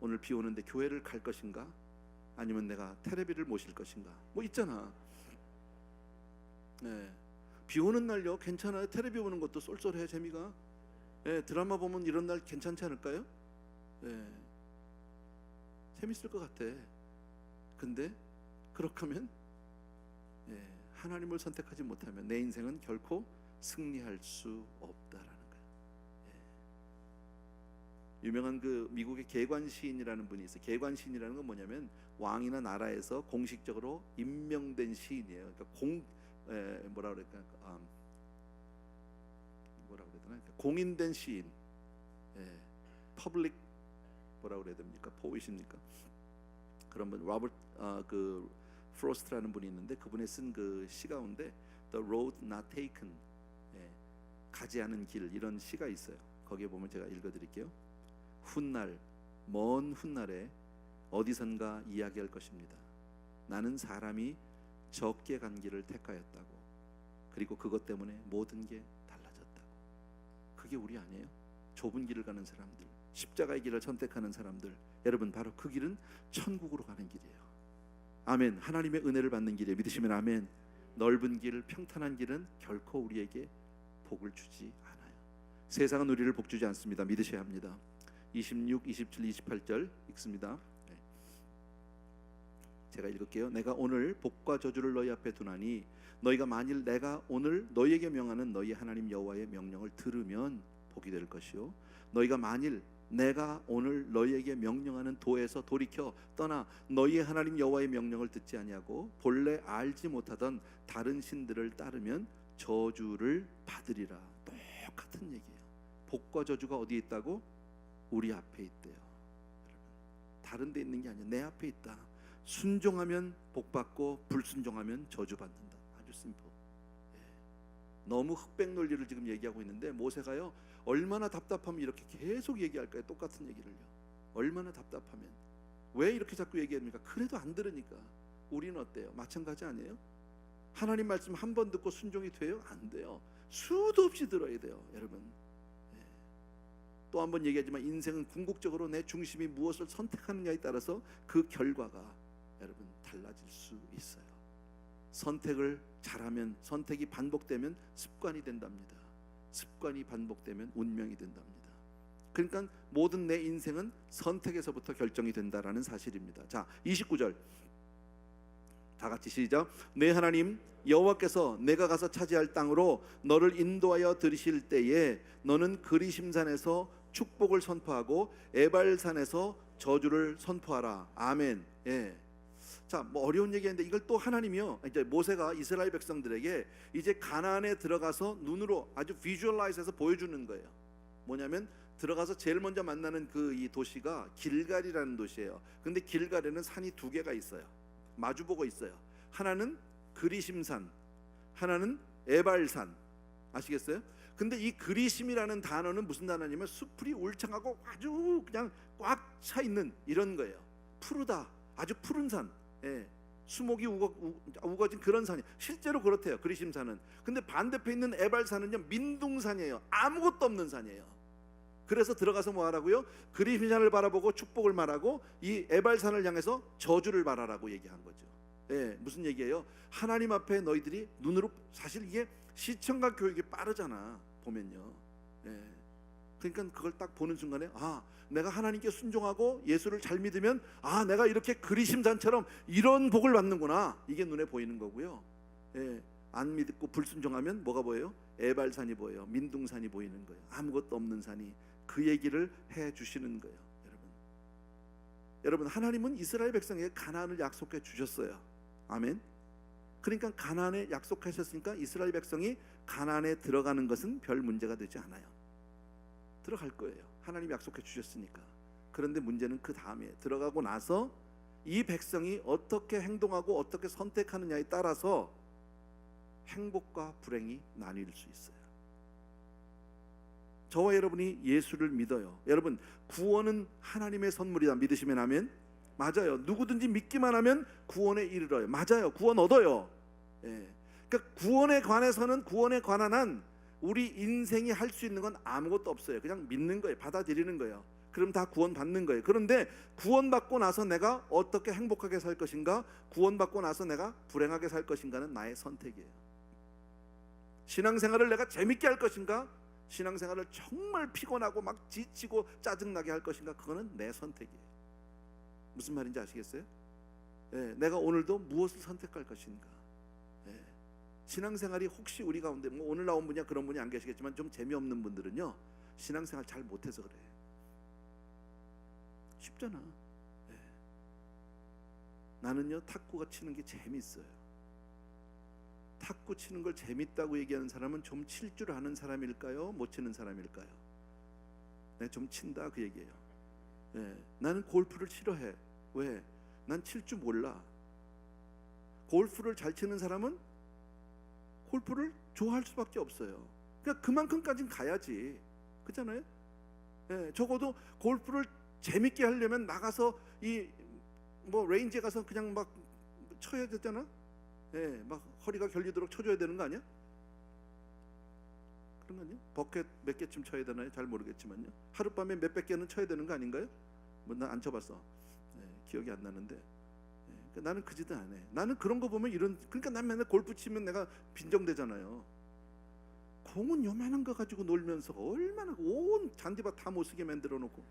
오늘 비 오는데 교회를 갈 것인가, 아니면 내가 테레비를 모실 것인가, 뭐 있잖아. 비 오는 날요 괜찮아요. 테레비 보는 것도 쏠쏠해 재미가. 드라마 보면 이런 날 괜찮지 않을까요? 재밌을 것 같아. 근데 그렇게 하면 하나님을 선택하지 못하면 내 인생은 결코 승리할 수 없다라는 거예요. 유명한 그 미국의 계관 시인이라는 분이 있어요. 계관 시인이라는 건 뭐냐면 왕이나 나라에서 공식적으로 임명된 시인이에요. 그러니까 뭐라 그럴까? 뭐라 그래야 되나? 공인된 시인. 퍼블릭 뭐라 그래야 됩니까? 포이십니까? 그런 분 로버트 그 프로스트라는 분이 있는데 그분이 쓴 그 시 가운데 The Road Not Taken, 가지 않은 길, 이런 시가 있어요. 거기에 보면 제가 읽어드릴게요. 훗날, 먼 훗날에 어디선가 이야기할 것입니다. 나는 사람이 적게 간 길을 택하였다고. 그리고 그것 때문에 모든 게 달라졌다고. 그게 우리 아니에요? 좁은 길을 가는 사람들, 십자가의 길을 선택하는 사람들, 여러분 바로 그 길은 천국으로 가는 길이에요. 아멘. 하나님의 은혜를 받는 길이에요. 믿으시면 아멘. 넓은 길, 평탄한 길은 결코 우리에게 복을 주지 않아요. 세상은 우리를 복 주지 않습니다. 믿으셔야 합니다. 26, 27, 28절 읽습니다. 제가 읽을게요. 내가 오늘 복과 저주를 너희 앞에 두나니 너희가 만일 내가 오늘 너희에게 명하는 너희 하나님 여호와의 명령을 들으면 복이 될 것이요, 너희가 만일 내가 오늘 너희에게 명령하는 도에서 돌이켜 떠나 너희의 하나님 여호와의 명령을 듣지 아니하고 본래 알지 못하던 다른 신들을 따르면 저주를 받으리라. 똑같은 얘기예요. 복과 저주가 어디에 있다고? 우리 앞에 있대요. 다른 데 있는 게 아니야. 내 앞에 있다. 순종하면 복받고 불순종하면 저주받는다. 아주 심플. 너무 흑백 논리를 지금 얘기하고 있는데 모세가요 얼마나 답답하면 이렇게 계속 얘기할까요? 똑같은 얘기를요. 얼마나 답답하면. 왜 이렇게 자꾸 얘기합니까? 그래도 안 들으니까. 우리는 어때요? 마찬가지 아니에요? 하나님 말씀 한 번 듣고 순종이 돼요? 안 돼요. 수도 없이 들어야 돼요, 여러분. 또 한 번 얘기하지만 인생은 궁극적으로 내 중심이 무엇을 선택하느냐에 따라서 그 결과가 여러분 달라질 수 있어요. 선택을 잘하면, 선택이 반복되면 습관이 된답니다. 습관이 반복되면 운명이 된답니다. 그러니까 모든 내 인생은 선택에서부터 결정이 된다라는 사실입니다. 자, 29절 다 같이 시작. 내 하나님 여호와께서 내가 가서 차지할 땅으로 너를 인도하여 들이실 때에 너는 그리심산에서 축복을 선포하고 에발산에서 저주를 선포하라. 아멘. 자, 자, 뭐 어려운 얘기인데 이걸 또 하나님이요, 이제 모세가 이스라엘 백성들에게 이제 가나안에 들어가서 눈으로 아주 비주얼라이즈해서 보여주는 거예요. 뭐냐면 들어가서 제일 먼저 만나는 그 이 도시가 길갈이라는 도시예요. 근데 길갈에는 산이 두 개가 있어요. 마주보고 있어요. 하나는 그리심산, 하나는 에발산. 아시겠어요? 근데 이 그리심이라는 단어는 무슨 단어냐면 수풀이 울창하고 아주 그냥 꽉 차 있는 이런 거예요. 푸르다, 아주 푸른 산, 예, 수목이 우거진 그런 산이 실제로 그렇대요. 그리심산은. 근데 반대편에 있는 에발산은요, 민둥산이에요. 아무것도 없는 산이에요. 그래서 들어가서 뭐 하라고요? 그리심산을 바라보고 축복을 말하고 이 에발산을 향해서 저주를 말하라고 얘기한 거죠. 예, 무슨 얘기예요? 하나님 앞에 너희들이 눈으로, 사실 이게 시청각 교육이 빠르잖아 보면요. 예, 그러니까 그걸 딱 보는 순간에 내가 하나님께 순종하고 예수를 잘 믿으면 내가 이렇게 그리심산처럼 이런 복을 받는구나, 이게 눈에 보이는 거고요. 예, 안 믿고 불순종하면 뭐가 보여요? 에발산이 보여요. 민둥산이 보이는 거예요. 아무것도 없는 산이. 그 얘기를 해 주시는 거예요. 여러분 하나님은 이스라엘 백성에게 가나안을 약속해 주셨어요. 아멘. 그러니까 가나안에 약속하셨으니까 이스라엘 백성이 가나안에 들어가는 것은 별 문제가 되지 않아요. 들어갈 거예요. 하나님이 약속해 주셨으니까. 그런데 문제는 그 다음에 들어가고 나서 이 백성이 어떻게 행동하고 어떻게 선택하느냐에 따라서 행복과 불행이 나뉠 수 있어요. 저와 여러분이 예수를 믿어요. 여러분, 구원은 하나님의 선물이다. 믿으시면 아멘. 맞아요. 누구든지 믿기만 하면 구원에 이르러요. 맞아요. 구원 얻어요. 예. 그러니까 구원에 관해서는, 구원에 관한 한 우리 인생이 할 수 있는 건 아무것도 없어요. 그냥 믿는 거예요. 받아들이는 거예요. 그럼 다 구원 받는 거예요. 그런데 구원받고 나서 내가 어떻게 행복하게 살 것인가, 구원받고 나서 내가 불행하게 살 것인가는 나의 선택이에요. 신앙생활을 내가 재밌게 할 것인가, 신앙생활을 정말 피곤하고 막 지치고 짜증나게 할 것인가, 그거는 내 선택이에요. 무슨 말인지 아시겠어요? 예, 내가 오늘도 무엇을 선택할 것인가. 예, 신앙생활이 혹시 우리 가운데 뭐 오늘 나온 분이야 그런 분이 안 계시겠지만 좀 재미없는 분들은요, 신앙생활 잘 못해서 그래. 쉽잖아. 예. 나는요 탁구가 치는 게 재밌어요. 탁구 치는 걸 재밌다고 얘기하는 사람은 좀 칠 줄 아는 사람일까요? 못 치는 사람일까요? 내가 좀 친다 그 얘기예요. 예, 나는 골프를 싫어해. 왜? 난 칠 줄 몰라. 골프를 잘 치는 사람은 골프를 좋아할 수밖에 없어요. 그러니까 그만큼까지는 가야지. 그렇잖아요? 예, 적어도 골프를 재밌게 하려면 나가서 이 뭐 레인지에 가서 그냥 막 쳐야 되잖아. 예, 막 허리가 결리도록 쳐줘야 되는 거 아니야? 그런 거 아니야? 버켓 몇 개쯤 쳐야 되나요? 잘 모르겠지만요. 하룻밤에 몇백 개는 쳐야 되는 거 아닌가요? 뭐 난 안 쳐봤어. 예, 기억이 안 나는데. 예, 그러니까 나는 그 짓은 안 해. 나는 그런 거 보면 그러니까 난 맨날 골프 치면 내가 빈정되잖아요. 공은 요만한 거 가지고 놀면서 얼마나 온 잔디밭 다 못 쓰게 만들어 놓고.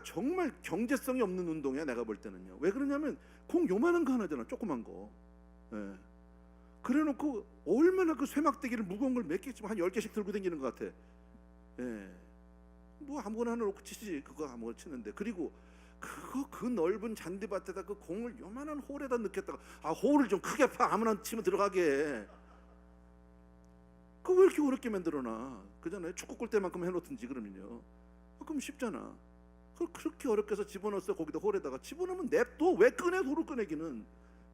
정말 경제성이 없는 운동이야 내가 볼 때는요. 왜 그러냐면 공 요만한 거 하나잖아, 조그만 거. 예. 그래놓고 얼마나 그 쇠막대기를 무거운 걸 몇 개쯤 한 10개씩 들고 다니는 것 같아. 예. 뭐 아무거나 하나 놓고 치지. 그거 아무거나 치는데. 그리고 그 넓은 잔디밭에다 그 공을 요만한 홀에다 넣겠다가 홀을 좀 크게 파, 아무나 치면 들어가게. 그거 왜 이렇게 어렵게 만들어놔? 그잖아요. 축구 골대만큼 해놓든지 그러면요. 그럼 쉽잖아. 그렇게 어렵게 해서 집어넣었어. 거기다 홀에다가 집어넣으면 냅둬. 왜 꺼내? 홀을 꺼내기는.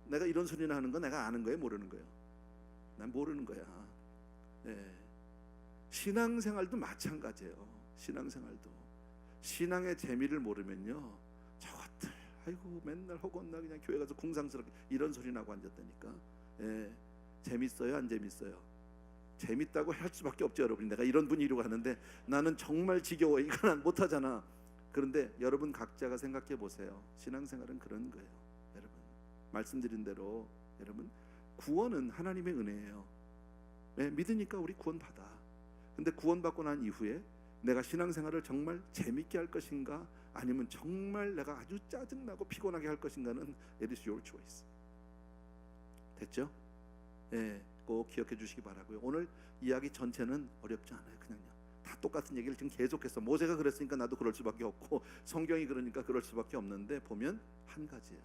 내가 이런 소리나 하는 건 내가 아는 거예요, 모르는 거예요? 난 모르는 거야. 예. 신앙생활도 마찬가지예요. 신앙생활도 신앙의 재미를 모르면요, 저것들 아이고 맨날 허건나 그냥 교회 가서 궁상스럽게 이런 소리 나고 앉았다니까. 예. 재밌어요, 안 재밌어요? 재밌다고 할 수밖에 없죠, 여러분. 내가 이런 분위기로 하는데 나는 정말 지겨워. 이건 못하잖아. 그런데 여러분 각자가 생각해 보세요. 신앙생활은 그런 거예요. 여러분 말씀드린 대로 여러분 구원은 하나님의 은혜예요. 네, 믿으니까 우리 구원 받아. 근데 구원 받고 난 이후에 내가 신앙생활을 정말 재밌게 할 것인가, 아니면 정말 내가 아주 짜증나고 피곤하게 할 것인가는 it is your choice. 됐죠? 네, 꼭 기억해 주시기 바라고요. 오늘 이야기 전체는 어렵지 않아요. 그냥요. 다 똑같은 얘기를 지금 계속해서 모세가 그랬으니까 나도 그럴 수밖에 없고 성경이 그러니까 그럴 수밖에 없는데 보면 한 가지야.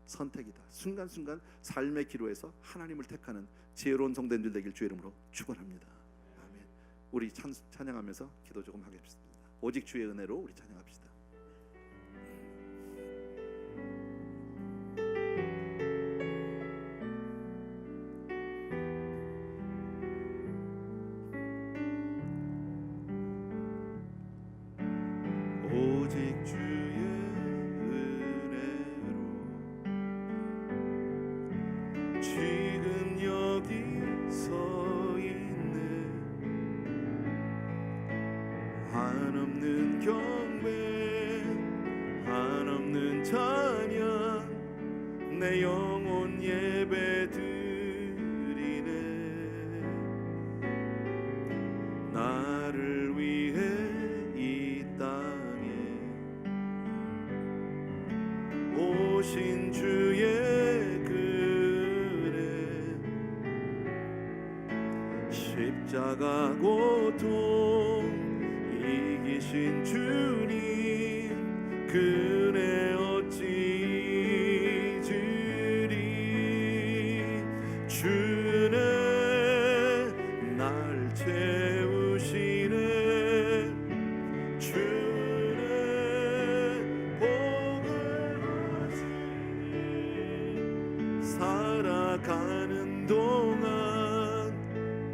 선택이다. 순간순간 삶의 기로에서 하나님을 택하는 지혜로운 성도님들 되길 주의 이름으로 축원합니다. 아멘. 우리 찬양하면서 기도 조금 하겠습니다. 오직 주의 은혜로 우리 찬양합시다. 오직 주의 은혜로 지금 여기 서 있네. 한없는 경배 한없는 찬양 내 영혼 예배 드리네. 나를 위해 이 땅에 오신 주의 그네 십자가 고통 이기신 주님 그네 어찌 잊으리. 주네 날 채우시네. 주네 복을 하시네. 살아가는 동안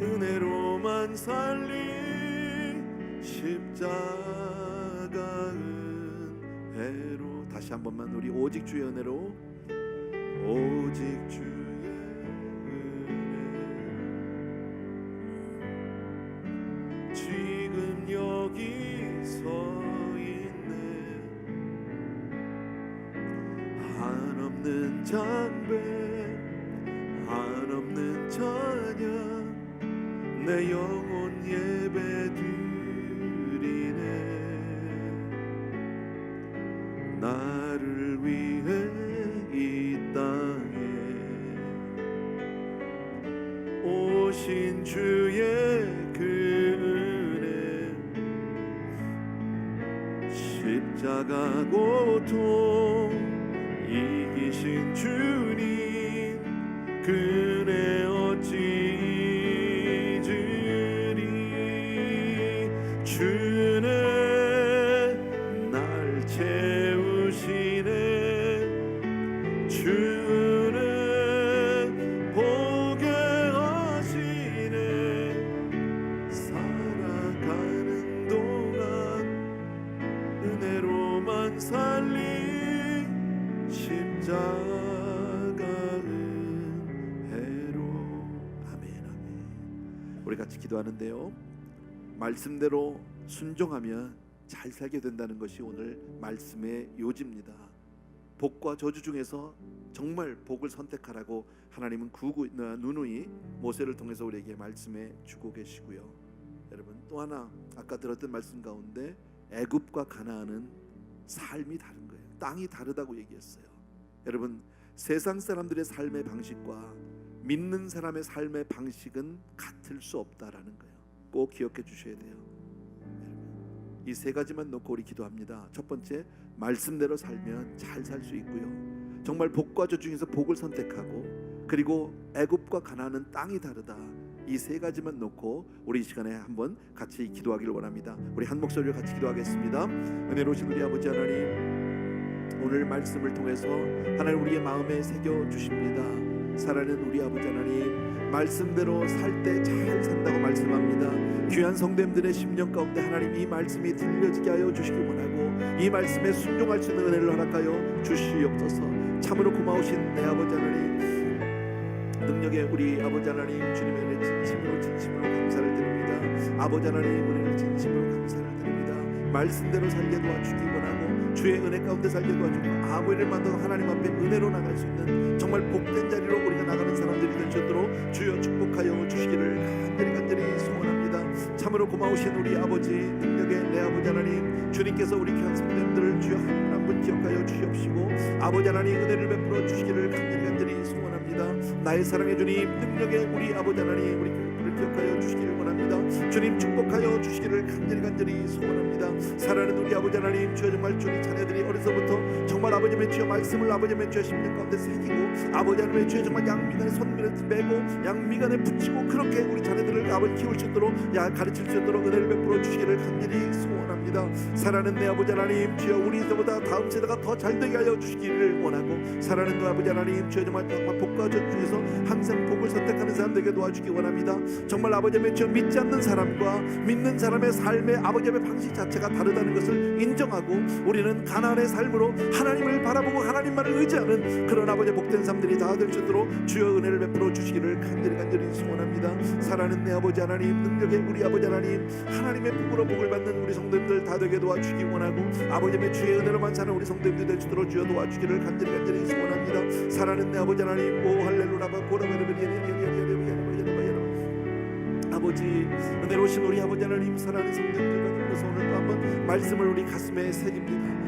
은혜로만 살리 십자가 은혜로. 다시 한 번만 우리 오직 주의 은혜로. 오직 주의 은혜 지금 여기 서 있네. 한없는 찬배 한없는 찬양 내 영혼 예배 드리네. 나를 위해 이 땅에 오신 주의 그 은혜 십자가 고통 이기신 주님 그네 어찌 잊으리. 주네 날 채우시네. 주네 보게 하시네. 살아가는 동안 은혜로만 살리 십자가 우리 같이 기도하는데요. 말씀대로 순종하면 잘 살게 된다는 것이 오늘 말씀의 요지입니다. 복과 저주 중에서 정말 복을 선택하라고 하나님은 누누이 모세를 통해서 우리에게 말씀해 주고 계시고요. 여러분 또 하나 아까 들었던 말씀 가운데 애굽과 가나안은 삶이 다른 거예요. 땅이 다르다고 얘기했어요. 여러분 세상 사람들의 삶의 방식과 믿는 사람의 삶의 방식은 같을 수 없다라는 거예요. 꼭 기억해 주셔야 돼요. 이 세 가지만 놓고 우리 기도합니다. 첫 번째, 말씀대로 살면 잘 살 수 있고요. 정말 복과 저주 중에서 복을 선택하고, 그리고 애굽과 가나안은 땅이 다르다. 이 세 가지만 놓고 우리 이 시간에 한번 같이 기도하기를 원합니다. 우리 한 목소리로 같이 기도하겠습니다. 은혜로우신 우리 아버지 하나님, 오늘 말씀을 통해서 하나님 우리의 마음에 새겨 주십니다. 살아있는 우리 아버지 하나님, 말씀대로 살 때 잘 산다고 말씀합니다. 귀한 성도님들의 심령 가운데 하나님 이 말씀이 들려지게 하여 주시기 원하고, 이 말씀에 순종할 수 있는 은혜를 허락하여 주시옵소서. 참으로 고마우신 내 아버지 하나님, 능력의 우리 아버지 하나님, 주님의 은혜 진심으로 감사를 드립니다. 아버지 하나님 은혜를 진심으로 감사를 드립니다. 말씀대로 살게 도와주기 원하고, 주의 은혜 가운데 살게 도와주고, 아무 일을 만나도 하나님 앞에 은혜로 나갈 수 있는 정말 복된 자리로 우리가 나가는 사람들이 될 수 있도록 주여 축복하여 주시기를 간절히 소원합니다. 참으로 고마우신 우리 아버지, 능력의 내 아버지 하나님, 주님께서 우리 귀한 성도님들을 주여 한 분 한 분 기억하여 주시옵시고, 아버지 하나님 은혜를 베풀어 주시기를 간절히 소원합니다. 나의 사랑의 주님, 능력의 우리 아버지 하나님, 우리 늘 기억하여 주시기를 원합니다. 주님 축복하여 주시기를 간절히 소원합니다. 사랑하는 우리 아버지 하나님, 주여 정말 주님 자녀들이 어려서부터 정말 아버지의 주여 말씀을 아버지의 주여 심령 가운데 새기고 아버지 하나님의 주여 정말 양미간에 손밀을 빼고 양미간에 붙이고 그렇게 우리 자녀들을 아버지 키울 수 있도록 가르칠 수 있도록 은혜를 베풀어 주시기를 간절히 소원합니다. 사랑하는 내 아버지 하나님, 주여 우리보다 다음 세대가 더 잘되게 하여 주시기를 원하고 사랑하는 내 아버지 하나님, 주여 정말 복과 전 중에서 항상 복을 선택하는 사람 되게 도와주기 원합니다. 정말 아버지의 주여 믿지 않는 사람과 믿는 사람의 삶의 아버지의 방식 자체가 다르다는 것을 인정하고 우리는 가나안의 삶으로 하나님을 바라보고 하나님만을 의지하는 그런 아버지의 복된 삶들이 다 될 수 있도록 주여 은혜를 베풀어 주시기를 간절히 소원합니다. 사랑하는 내 아버지 하나님, 능력의 우리 아버지 하나님, 하나님의 복으로 복을 받는 우리 성도님들 다 되게 도와주기 원하고 아버지의 주의 은혜로만 사는 우리 성도님들 될 수 있도록 주여 도와주기를 간절히 소원합니다. 사랑하는 내 아버지 하나님, 오 할렐루야 아버지, 은혜로우신 우리 아버지 하나님, 사랑하는 성도님들과 더불어서 오늘 또 한번 말씀을 우리 가슴에 새깁니다.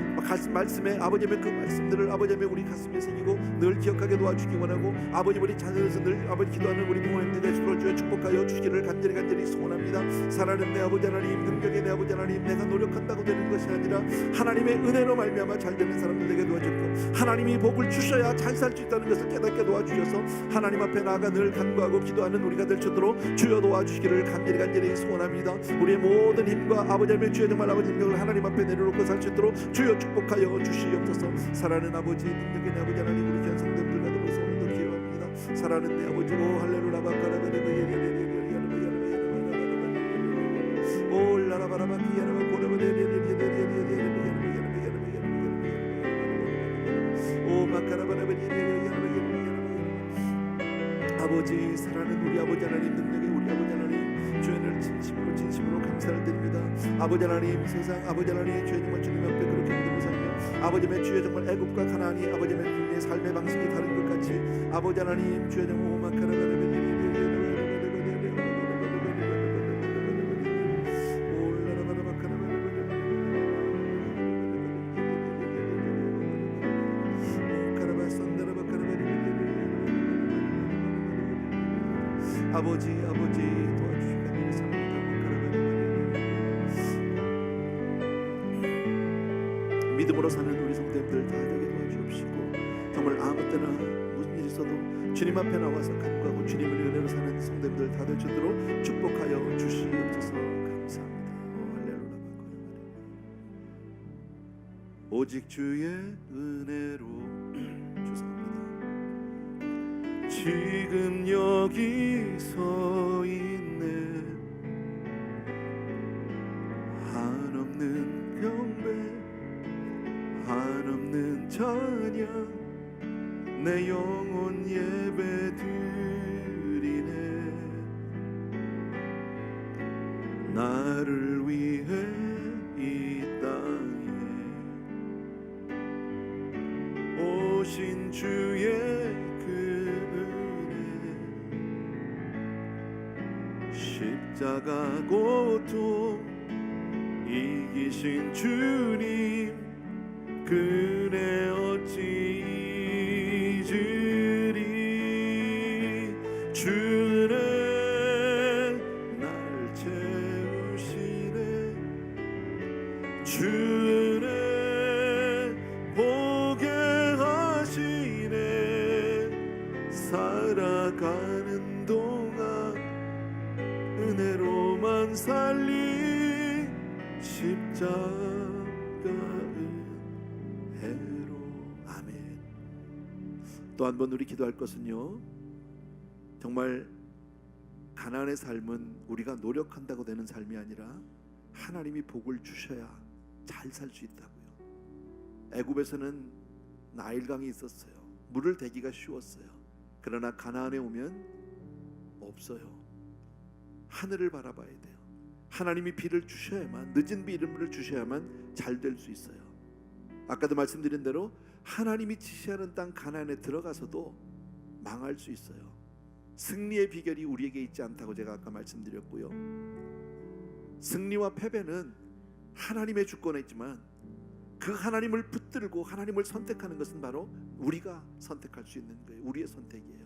말씀에 아버지의 그 말씀들을 아버지의 우리 가슴에 새기고 늘 기억하게 도와주기 원하고 아버지 우리 자녀에서 늘 아버지 기도하는 우리 부모님들 되시도록 주여 축복하여 주시기를 간절히 소원합니다. 사랑하는 내 아버지 하나님, 능력의 내 아버지 하나님, 내가 노력한다고 되는 것이 아니라 하나님의 은혜로 말미암아 잘 되는 사람들 되게 도와주고 하나님이 복을 주셔야 잘 살 수 있다는 것을 깨닫게 도와주셔서 하나님 앞에 나아가 늘 간구하고 기도하는 우리가 될 수 있도록 주여 도와주시기를 간절히 소원합니다. 우리의 모든 힘과 아버지의 주여 정말 아버지 능력을 하나님 앞에 내려놓고 살 수 있도록 주여 축복하여 주시옵소서. 사랑하는 아버지, 능력의 내 아버지 하나님, 우리 귀한 성도님들과 더불어서 오늘도 기도합니다. 사랑하는 내 아버지, 오 할렐루야 오 라라바라바 오 마카라바라바 아버지, 사랑하는 우리 아버지 하나님, 능력의 우리 아버지 하나님, 주연을 진심으로 감사를 드립니다. 아버지 하나님, 세상 아버지 하나님, 주여 정말 주님 앞에 그렇게 믿음을 살며 아버지의 주여 정말 애굽과 가나안이 아버지의 삶의 방식이 다른 것 같이 아버지 하나님, 주여 정말 오마카라바라바 아버지 도와주시기 믿음으로 사는 우리 성도님들 다 되게 도와주옵시고 정말 아무 때나 무슨 일이 있어도 주님 앞에 나와서 간구하고 주님을 은혜로 사는 성도님들 다 될 수 있도록 축복하여 주시옵소서. 감사합니다. 할렐루야. 오직 주의 은혜로 죄송합니다. 지금 여기 서 있네. 한없는 경배, 한없는 찬양, 내 영혼 예배 드리네. 나를 위해 이 땅에 오신 주의 십자가 고통 이기신 주님 그네 어찌 잊으리. 주는 날 채우시네. 주는 보게 하시네. 살아가는 동안 은혜로만 살리 십자가 은혜로. 아멘. 또 한 번 우리 기도할 것은요, 정말 가나안의 삶은 우리가 노력한다고 되는 삶이 아니라 하나님이 복을 주셔야 잘 살 수 있다고요. 애굽에서는 나일강이 있었어요. 물을 대기가 쉬웠어요. 그러나 가나안에 오면 없어요. 하늘을 바라봐야 돼요. 하나님이 비를 주셔야만, 늦은 비를 주셔야만 잘 될 수 있어요. 아까도 말씀드린 대로 하나님이 지시하는 땅 가나안에 들어가서도 망할 수 있어요. 승리의 비결이 우리에게 있지 않다고 제가 아까 말씀드렸고요. 승리와 패배는 하나님의 주권에 있지만 그 하나님을 붙들고 하나님을 선택하는 것은 바로 우리가 선택할 수 있는 거예요. 우리의 선택이에요.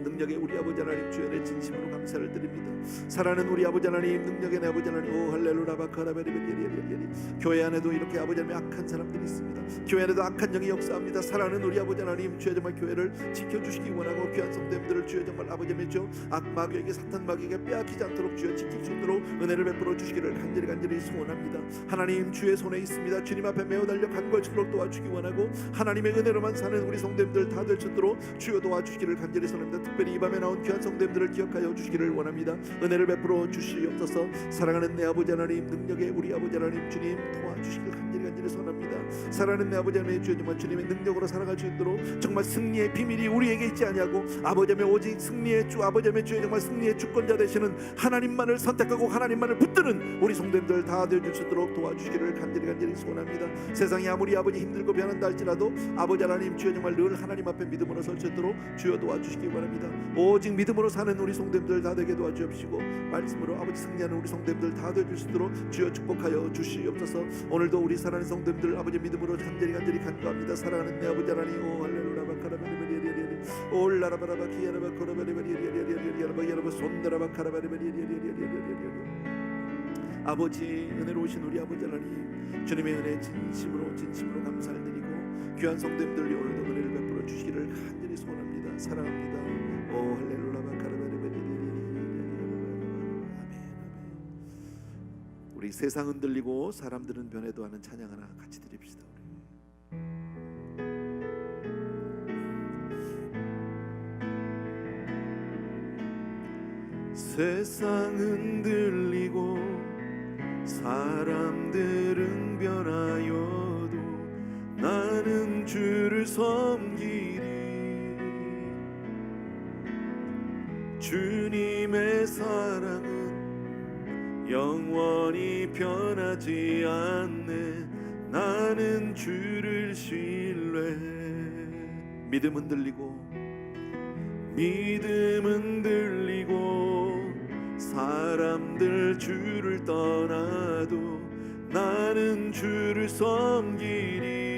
능력의 우리 아버지 하나님 주여 내 진심으로 감사를 드립니다. 사랑하는 우리 아버지 하나님 능력의 내 아버지 하나님 오 할렐루야 바카라베리베리베리베리 교회 안에도 이렇게 아버지 하나님 악한 사람들이 있습니다. 교회 안에도 악한 영이 역사합니다. 사랑하는 우리 아버지 하나님 주여 정말 교회를 지켜주시기 원하고 귀한 성도님들을 주여 정말 아버지 하나님 주여 악마귀에게 사탄 마귀에게 빼앗기지 않도록 주여 지킬 수 있도록 은혜를 베풀어 주시기를 간절히 소원합니다. 하나님 주의 손에 있습니다. 주님 앞에 매어 달려 간구할 수 있도록 도와주기 원하고 하나님의 은혜로만 사는 우리 성도님들 다 될 수 있도록 주여 도와주시기를 간절히 소원합니다. 특별히 이 밤에 나온 귀한 성도님들을 기억하여 주시기를 원합니다. 은혜를 베풀어 주시옵소서. 사랑하는 내 아버지 하나님 능력의 우리 아버지 하나님 주님 도와주시기를 간절히 소원합니다. 사랑하는 내 아버지 하나님 주여 정말 주님의 능력으로 살아갈 수 있도록 정말 승리의 비밀이 우리에게 있지 아니하고 아버지 하나님 오직 승리의 주 아버지 하나님 주여 정말 승리의 주권자 되시는 하나님만을 선택하고 하나님만을 붙드는 우리 성도님들 다 되어줄 수 있도록 도와주시기를 간절히 소원합니다. 세상이 아무리 아버지 힘들고 변한다 할지라도 아버지 하나님 주여 정말 늘 하나님 앞에 믿음으로 설 수 있도록 주여 도와주시기 바랍니다. 오직 믿음으로 사는 우리 성도님들 다 되게 도와주옵시고 말씀으로 아버지 승리하는 우리 성도님들 다 되어줄 수 있도록 주여 축복하여 주시옵소서. 오늘도 우리 사랑하는 성도님들 아버지 믿음으로 간절히 간구합니다. 사랑하는 내 아버지 하나님 오 할렐루야 바카라베리베리베리 올라라바라바 기야라바 코라베리베리베리베리 여러분 손다라바 카라베리베리베리 아버지 은혜로우신 우리 아버지 하나님 주님의 은혜 진심으로 감사를 드리고 귀한 성도님들이 오늘도 은혜를 베풀어 주시기를 간절히 소원합니다. 사랑합니다. 오 할렐루야 우리 세상 흔들리고 사람들은 변해도 하는 찬양 하나 같이 드립시다. 세상 흔들리고 사람들은 변하여도 나는 주를 섬기리. 주님의 사랑은 영원히 변하지 않네. 나는 주를 신뢰해. 믿음 흔들리고 사람들 주를 떠나도 나는 주를 섬기리.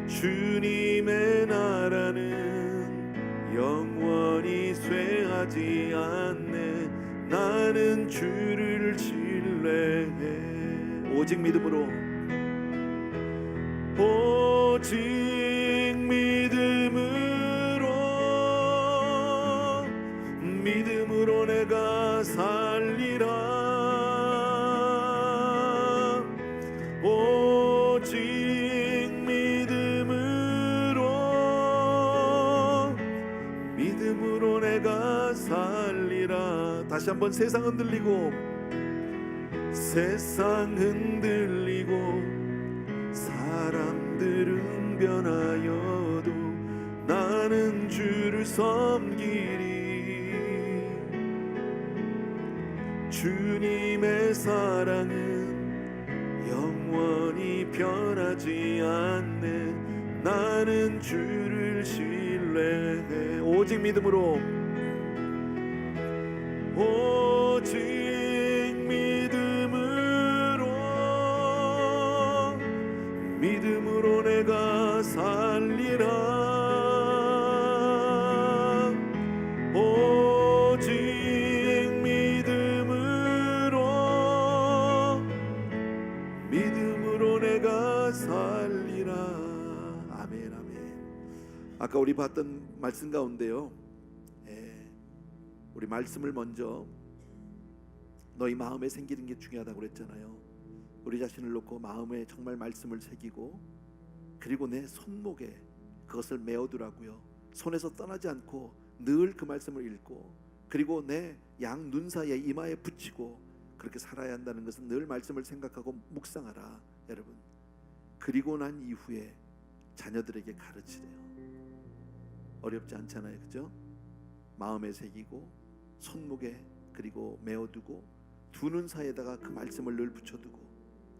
주님의 나라는 영원히 쇠하지 않네. 나는 주를 신뢰해. 오직 믿음으로 내가 살리라. 오직 믿음으로 내가 살리라. 다시 한번 세상 흔들리고 사람들은 변하여도 나는 주를 섬기리. 주님의 사랑은 영원히 변하지 않네. 나는 주를 신뢰해. 오직 믿음으로 믿음으로 내가 살리라. 오직 믿음으로 내가 살리라. 아멘, 아멘. 아까 우리 봤던 말씀 가운데요, 우리 말씀을 먼저 너희 마음에 새기는 게 중요하다고 그랬잖아요. 우리 자신을 놓고 마음에 정말 말씀을 새기고, 그리고 내 손목에 그것을 메어두라고요. 손에서 떠나지 않고 늘 그 말씀을 읽고, 그리고 내 양 눈 사이에 이마에 붙이고, 그렇게 살아야 한다는 것은 늘 말씀을 생각하고 묵상하라, 여러분. 그리고 난 이후에 자녀들에게 가르치래요. 어렵지 않잖아요, 그죠? 마음에 새기고 손목에 그리고 메어두고 두 눈 사이에다가 그 말씀을 늘 붙여두고,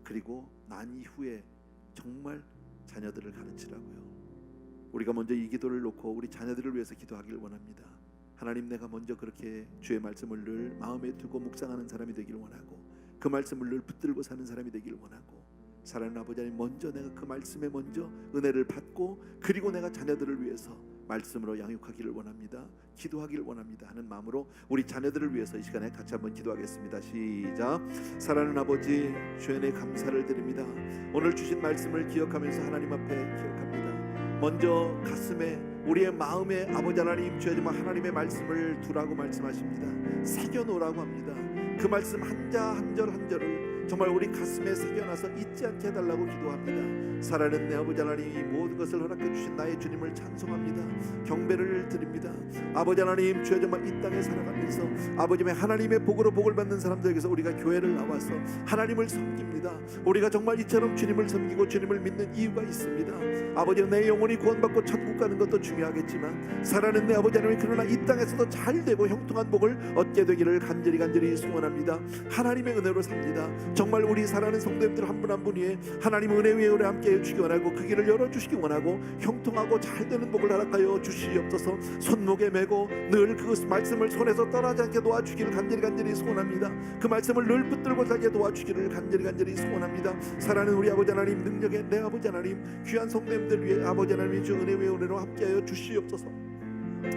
그리고 난 이후에 정말 자녀들을 가르치라고요. 우리가 먼저 이 기도를 놓고 우리 자녀들을 위해서 기도하길 원합니다. 하나님, 내가 먼저 그렇게 주의 말씀을 늘 마음에 두고 묵상하는 사람이 되길 원하고, 그 말씀을 늘 붙들고 사는 사람이 되길 원하고, 사랑하는 아버지 하나님, 먼저 내가 그 말씀에 먼저 은혜를 받고, 그리고 내가 자녀들을 위해서 말씀으로 양육하기를 원합니다. 기도하기를 원합니다 하는 마음으로 우리 자녀들을 위해서 이 시간에 같이 한번 기도하겠습니다. 시작. 사랑하는 아버지, 주의 은혜 감사를 드립니다. 오늘 주신 말씀을 기억하면서 하나님 앞에 기억합니다. 먼저 가슴에, 우리의 마음에 아버지 하나님, 주의 하나님의 말씀을 두라고 말씀하십니다. 새겨놓으라고 합니다. 그 말씀 한자 한절 한절을 정말 우리 가슴에 새겨놔서 잊지 않게 해달라고 기도합니다. 살아있는 내 아버지 하나님, 이 모든 것을 허락해 주신 나의 주님을 찬송합니다. 경배를 드립니다. 아버지 하나님, 주여 정말 이 땅에 살아가면서 아버지의 하나님의 복으로 복을 받는 사람들에게서 우리가 교회를 나와서 하나님을 섬깁니다. 우리가 정말 이처럼 주님을 섬기고 주님을 믿는 이유가 있습니다. 아버지, 내 영혼이 구원받고 천국 가는 것도 중요하겠지만, 살아있는 내 아버지 하나님, 그러나 이 땅에서도 잘되고 형통한 복을 얻게 되기를 간절히 소원합니다. 하나님의 은혜로 삽니다. 정말 우리 사랑하는 성도님들 한 분 한 분 위에 하나님 은혜 위에 우리 함께 해주시기 원하고, 그 길을 열어주시기 원하고, 형통하고 잘되는 복을 허락하여 주시옵소서. 손목에 메고 늘 그 말씀을 손에서 떠나지 않게 도와주기를 간절히 소원합니다. 그 말씀을 늘 붙들고 살게 도와주기를 간절히 소원합니다. 사랑하는 우리 아버지 하나님, 능력의 내 아버지 하나님, 귀한 성도님들 위해 아버지 하나님의 주 은혜 위에 은혜로 함께하여 주시옵소서.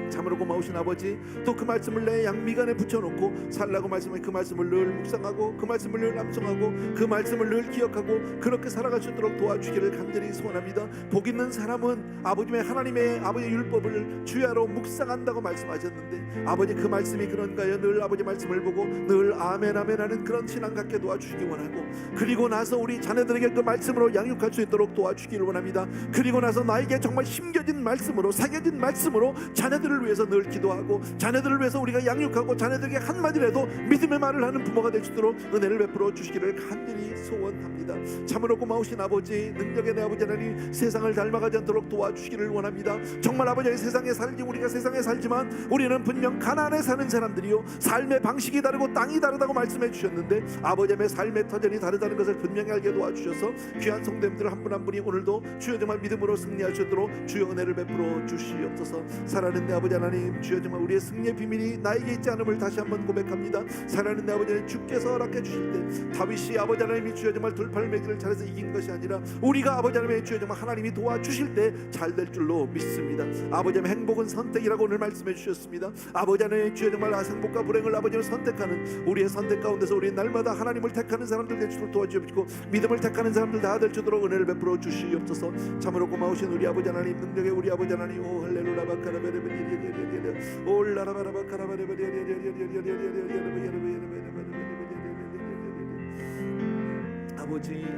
참으로 고마우신 아버지, 또 그 말씀을 내 양미간에 붙여놓고 살라고 말씀해 그 말씀을 늘 묵상하고, 그 말씀을 늘 암송하고, 그 말씀을 늘 기억하고, 그렇게 살아갈 수 있도록 도와주기를 간절히 소원합니다. 복 있는 사람은 아버지의 하나님의 아버지의 율법을 주야로 묵상한다고 말씀하셨는데, 아버지 그 말씀이 그런가요? 늘 아버지 말씀을 보고 늘 아멘 하는 그런 신앙 갖게 도와주시기 원하고, 그리고 나서 우리 자녀들에게 그 말씀으로 양육할 수 있도록 도와주기를 원합니다. 그리고 나서 나에게 정말 심겨진 말씀으로, 새겨진 말씀으로 자녀들을 위해서 늘 기도하고, 자녀들을 위해서 우리가 양육하고, 자녀들에게 한마디라도 믿음의 말을 하는 부모가 될 수 있도록 은혜를 베풀어 주시기를 간절히 소원합니다. 참으로 고마우신 아버지, 능력의 내 아버지 하나님, 세상을 닮아가지 않도록 도와주시기를 원합니다. 정말 아버지, 세상에 살지, 우리가 세상에 살지만 우리는 분명 가나안에 사는 사람들이요, 삶의 방식이 다르고 땅이 다르다고 말씀해 주셨는데, 아버지의 삶의 터전이 다르다는 것을 분명히 알게 도와주셔서 귀한 성도님들 한 분 한 분이 오늘도 주여 정말 믿음으로 승리할 수 있도록 주여 은혜를 베풀어 주시옵소서. 살아있는 내 아버지 하나님, 주여 정말 우리의 승리의 비밀이 나에게 있지 않음을 다시 한번 고백합니다. 살아있는 내 아버지 하나님, 주께서 허락해 주실 때 다윗이 아버지 하나님이 주여 정말 돌팔 매기를 잘해서 이긴 것이 아니라, 우리가 아버지 하나님의 주여 정말 하나님이 도와주실 때 잘 될 줄로 믿습니다. 아버지 하나님, 행복은 선택이라고 오늘 말씀해 주셨습니다. 아버지 하나님, 주여 정말 행복과 불행을 아버지 하나님 선택하는 우리의 선택 가운데서 우리 날마다 하나님을 택하는 사람들 될 줄로 도와주시옵시고, 믿음을 택하는 사람들 다 될 줄로 은혜를 베풀어 주시옵소서. 참으로 고마우신 우리 아버지 하나님, 능력의 우리 아버지 하나님, 오 할렐루야 바카라베레베리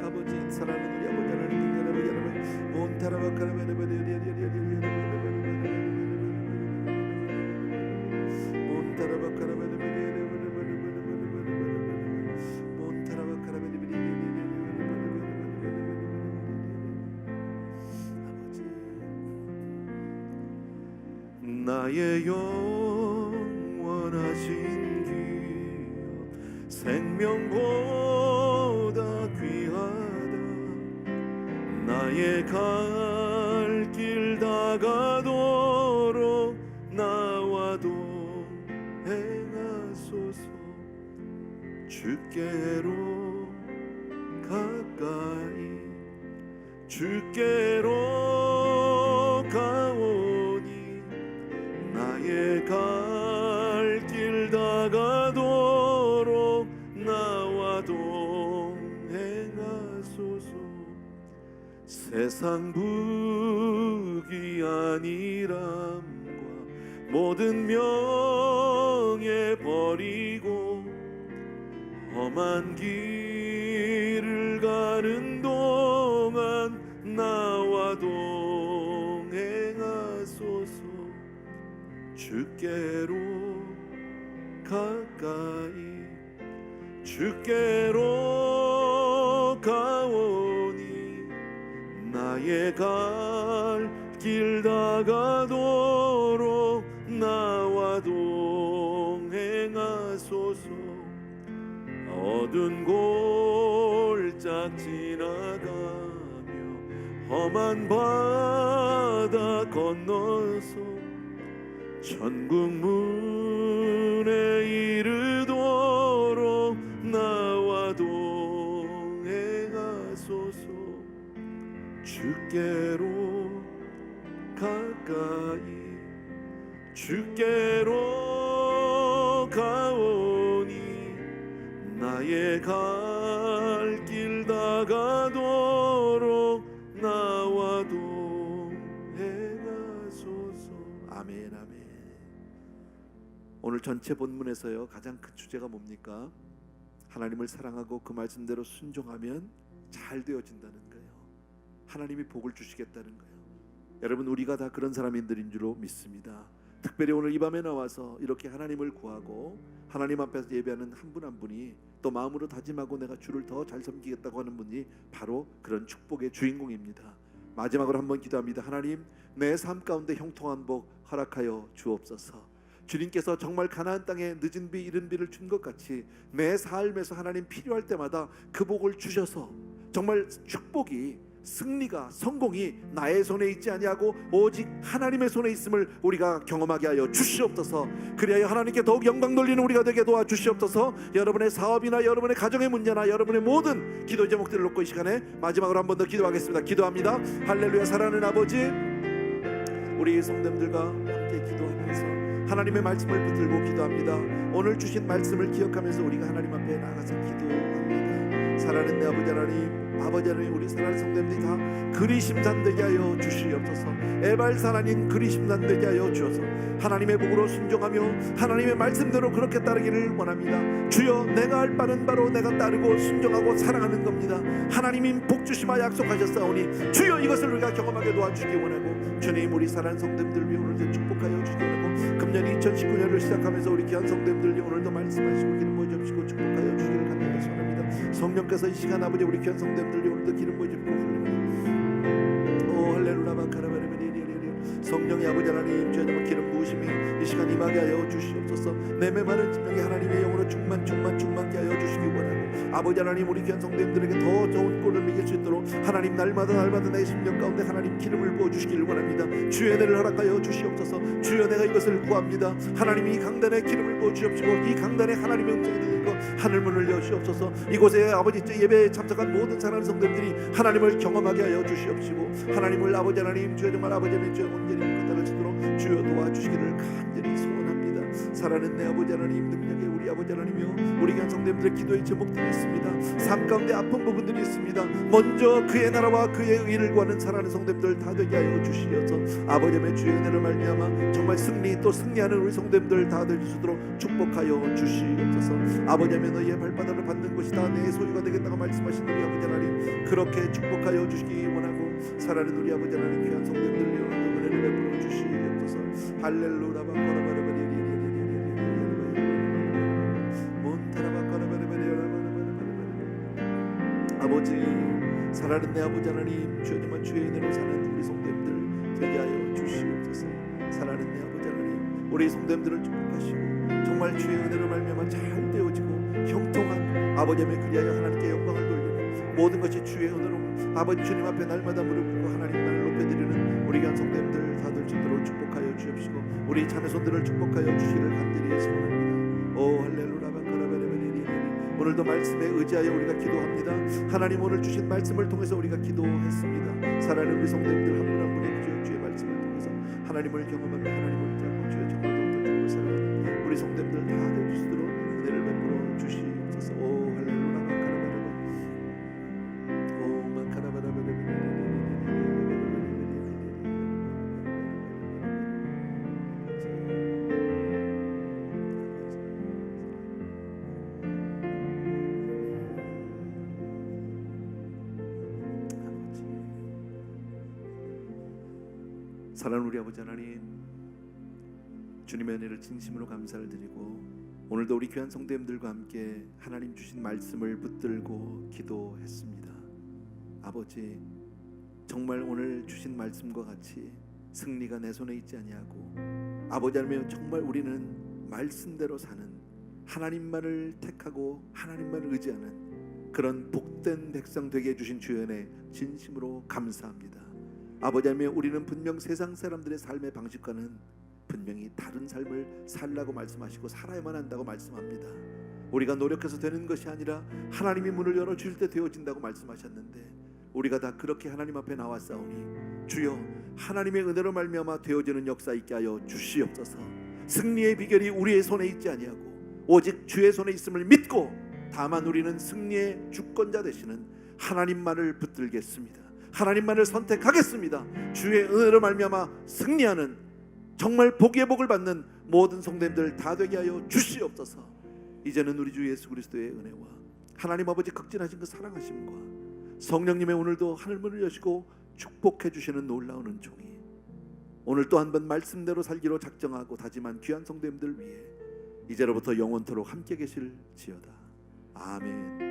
아버지, 사랑하는 우리 아버지 하나님, 나의 영원하신 기업, 생명보다 귀하다. 나의 갈 길 다가도록 나와도 행하소서. 주께로 가까이, 주께로 가오니 나의 갈 길 다가도록 나와 동행하소서. 세상 부귀 아니람과 모든 명예 버리고 험한 길을 가는 동안 나와 동행하소서. 주께로 가까이 주께로 가오니 나의 갈 길 다가도록 나와 동행하소서. 어두운 골짝 지나가며 험한 바다 건너서 천국 문에 이르도록 나와 동행하소서. 주께로 가까이 주께로 가오니 나의 갈 길 다가도록 나와 동행하소서. 아멘 아멘. 오늘 전체 본문에서요 가장 큰 주제가 뭡니까? 하나님을 사랑하고 그 말씀대로 순종하면 잘 되어진다는 거예요. 하나님이 복을 주시겠다는 거예요. 여러분, 우리가 다 그런 사람들인 줄로 믿습니다. 특별히 오늘 이 밤에 나와서 이렇게 하나님을 구하고 하나님 앞에서 예배하는 한 분 한 분이 또 마음으로 다짐하고 내가 주를 더 잘 섬기겠다고 하는 분이 바로 그런 축복의 주인공입니다. 마지막으로 한번 기도합니다. 하나님, 내 삶 가운데 형통한 복 허락하여 주옵소서. 주님께서 정말 가나안 땅에 늦은 비 이른 비를 준 것 같이 내 삶에서 하나님 필요할 때마다 그 복을 주셔서 정말 축복이, 승리가, 성공이 나의 손에 있지 아니하고 오직 하나님의 손에 있음을 우리가 경험하게 하여 주시옵소서. 그리하여 하나님께 더욱 영광 돌리는 우리가 되게 도와주시옵소서. 여러분의 사업이나 여러분의 가정의 문제나 여러분의 모든 기도 제목들을 놓고 이 시간에 마지막으로 한 번 더 기도하겠습니다. 기도합니다. 할렐루야. 사랑하는 아버지, 우리 성도님들과 함께 기도하면서 하나님의 말씀을 붙들고 기도합니다. 오늘 주신 말씀을 기억하면서 우리가 하나님 앞에 나가서 기도합니다. 사랑하는 내 아버지 하나님, 아버지 하나님, 우리 사랑하는 성도님들이 다 그리심산 되게 하여 주시옵소서. 에발산하님 그리심산 되게 하여 주셔서 하나님의 복으로 순종하며 하나님의 말씀대로 그렇게 따르기를 원합니다. 주여, 내가 할 바는 바로 내가 따르고 순종하고 사랑하는 겁니다. 하나님이 복 주시마 약속하셨사오니 주여, 이것을 우리가 경험하게 도와주기 원하고, 주님, 우리 사랑하는 성도님들 위해 오늘도 축복하여 주시기 원하고, 금년 2019년을 시작하면서 우리 귀한 성도님들 위해 오늘도 말씀하시고 기름 부어 주시고 축복하여 주시기를 간절히 소원합니다. 성령께서 이 시간 아버지 우리 귀한 성도님들 위해 오늘도 기름 부어 주시고 오 할렐루야 바카라바레베리. 성령의 아버지 하나님, 주여 기름 부으심이 이 시간 임하게 하여 주시옵소서. 내 메마른 심령에 하나님의 영으로 충만케 하여 주시기 원하고, 아버지 하나님, 우리 귀한 성도님들에게 더 좋은 꼴을 이길 수 있도록 하나님 날마다 내 심령 가운데 하나님 기름을 부어주시기를 원합니다. 주의 은혜를 허락하여 주시옵소서. 주여, 내가 이것을 구합니다. 하나님이 이 강단에 기름을 부어주시옵시고 이 강단에 하나님의 음성이 들리고 하늘문을 여시옵소서. 이곳에 아버지 예배에 참석한 모든 사랑하는 성도님들이 하나님을 경험하게 하여 주시옵시고, 하나님을 아버지 하나님, 주여 정말 아버지 하나님, 주여 온전히 믿고 따르시도록 주여 도와주시기를 간절히 소원합니다. 사랑하는 내 아버지 하나님, 능력의 우리 아버지 하나님이여, 우리 귀한 성도님들의 기도의 제목들이 있습니다. 삶 가운데 아픈 부분들이 있습니다. 먼저 그의 나라와 그의 의를 구하는 사랑하는 성도님들 다 되게 하여 주시어서 아버지 하나님의 주의 은혜를 말미암아 정말 승리 또 승리하는 우리 성도님들 다 될 수 있도록 축복하여 주시옵소서. 아버지 하나님, 너희의 발바닥을 받는 것이 다 내 소유가 되겠다고 말씀하신 우리 아버지 하나님, 그렇게 축복하여 주시기 원하고, 사랑하는 우리 아버지 하나님, 귀한 성도님들 위해 은혜를 베풀어 주시옵소서. 할렐루야 바코라바라바리 아버지, 사랑하는 내 아버지 하나님, 주여 정말 주의 은혜로 사는 우리 성도님들 되게 하여 주시옵소서. 사랑하는 내 아버지 하나님, 우리 성도님들을 축복하시고 정말 주의 은혜로 말미암아 잘 되어지고 형통한 아버지 하나님, 그리하여 하나님께 영광을 돌리는 모든 것이 주의 은혜로 아버지 주님 앞에 날마다 무릎 꿇고 하나님만을 높여드리는 우리 귀한 성도님들 다 될 수 있도록 축복하여 주옵시고, 우리 자매손들을 축복하여 주시기를 간절히 소원합니다. 오 할렐루야 바카라바레베리 오늘도 말씀에 의지하여 우리가 기도합니다. 하나님 오늘 주신 말씀을 통해서 우리가 기도했습니다. 사랑하는 우리 성도님들 한 분 한 분의 주의 말씀을 통해서 하나님을 경험하며 하나님을 잡고 주의 정말로 더 사랑하는 우리 성도님들 다 될 수 있도록 은혜를 베풀어 주시옵소서. 오 할렐루야 마카라바라바 오 마카라바라바라바 사랑하는 우리 아버지 하나님, 주님의 은혜를 진심으로 감사를 드리고 오늘도 우리 귀한 성도님들과 함께 하나님 주신 말씀을 붙들고 기도했습니다. 아버지, 정말 오늘 주신 말씀과 같이 승리가 내 손에 있지 아니하고 아버지 하나님 정말 우리는 말씀대로 사는 하나님만을 택하고 하나님만을 의지하는 그런 복된 백성 되게 해주신 주의 은혜 진심으로 감사합니다. 아버지 하나님 우리는 분명 세상 사람들의 삶의 방식과는 분명히 다른 삶을 살라고 말씀하시고 살아야만 한다고 말씀합니다. 우리가 노력해서 되는 것이 아니라 하나님이 문을 열어주실 때 되어진다고 말씀하셨는데 우리가 다 그렇게 하나님 앞에 나왔사오니 주여 하나님의 은혜로 말미암아 되어지는 역사 있게 하여 주시옵소서. 승리의 비결이 우리의 손에 있지 아니하고 오직 주의 손에 있음을 믿고 다만 우리는 승리의 주권자 되시는 하나님만을 붙들겠습니다. 하나님만을 선택하겠습니다. 주의 은혜로 말미암아 승리하는 정말 복의 복을 받는 모든 성도님들 다 되게 하여 주시옵소서. 이제는 우리 주 예수 그리스도의 은혜와 하나님 아버지 극진하신 그 사랑하심과 성령님의 오늘도 하늘문을 여시고 축복해 주시는 놀라운 은총이 오늘 또 한 번 말씀대로 살기로 작정하고 다짐한 귀한 성도님들 위해 이제로부터 영원토록 함께 계실지어다. 아멘.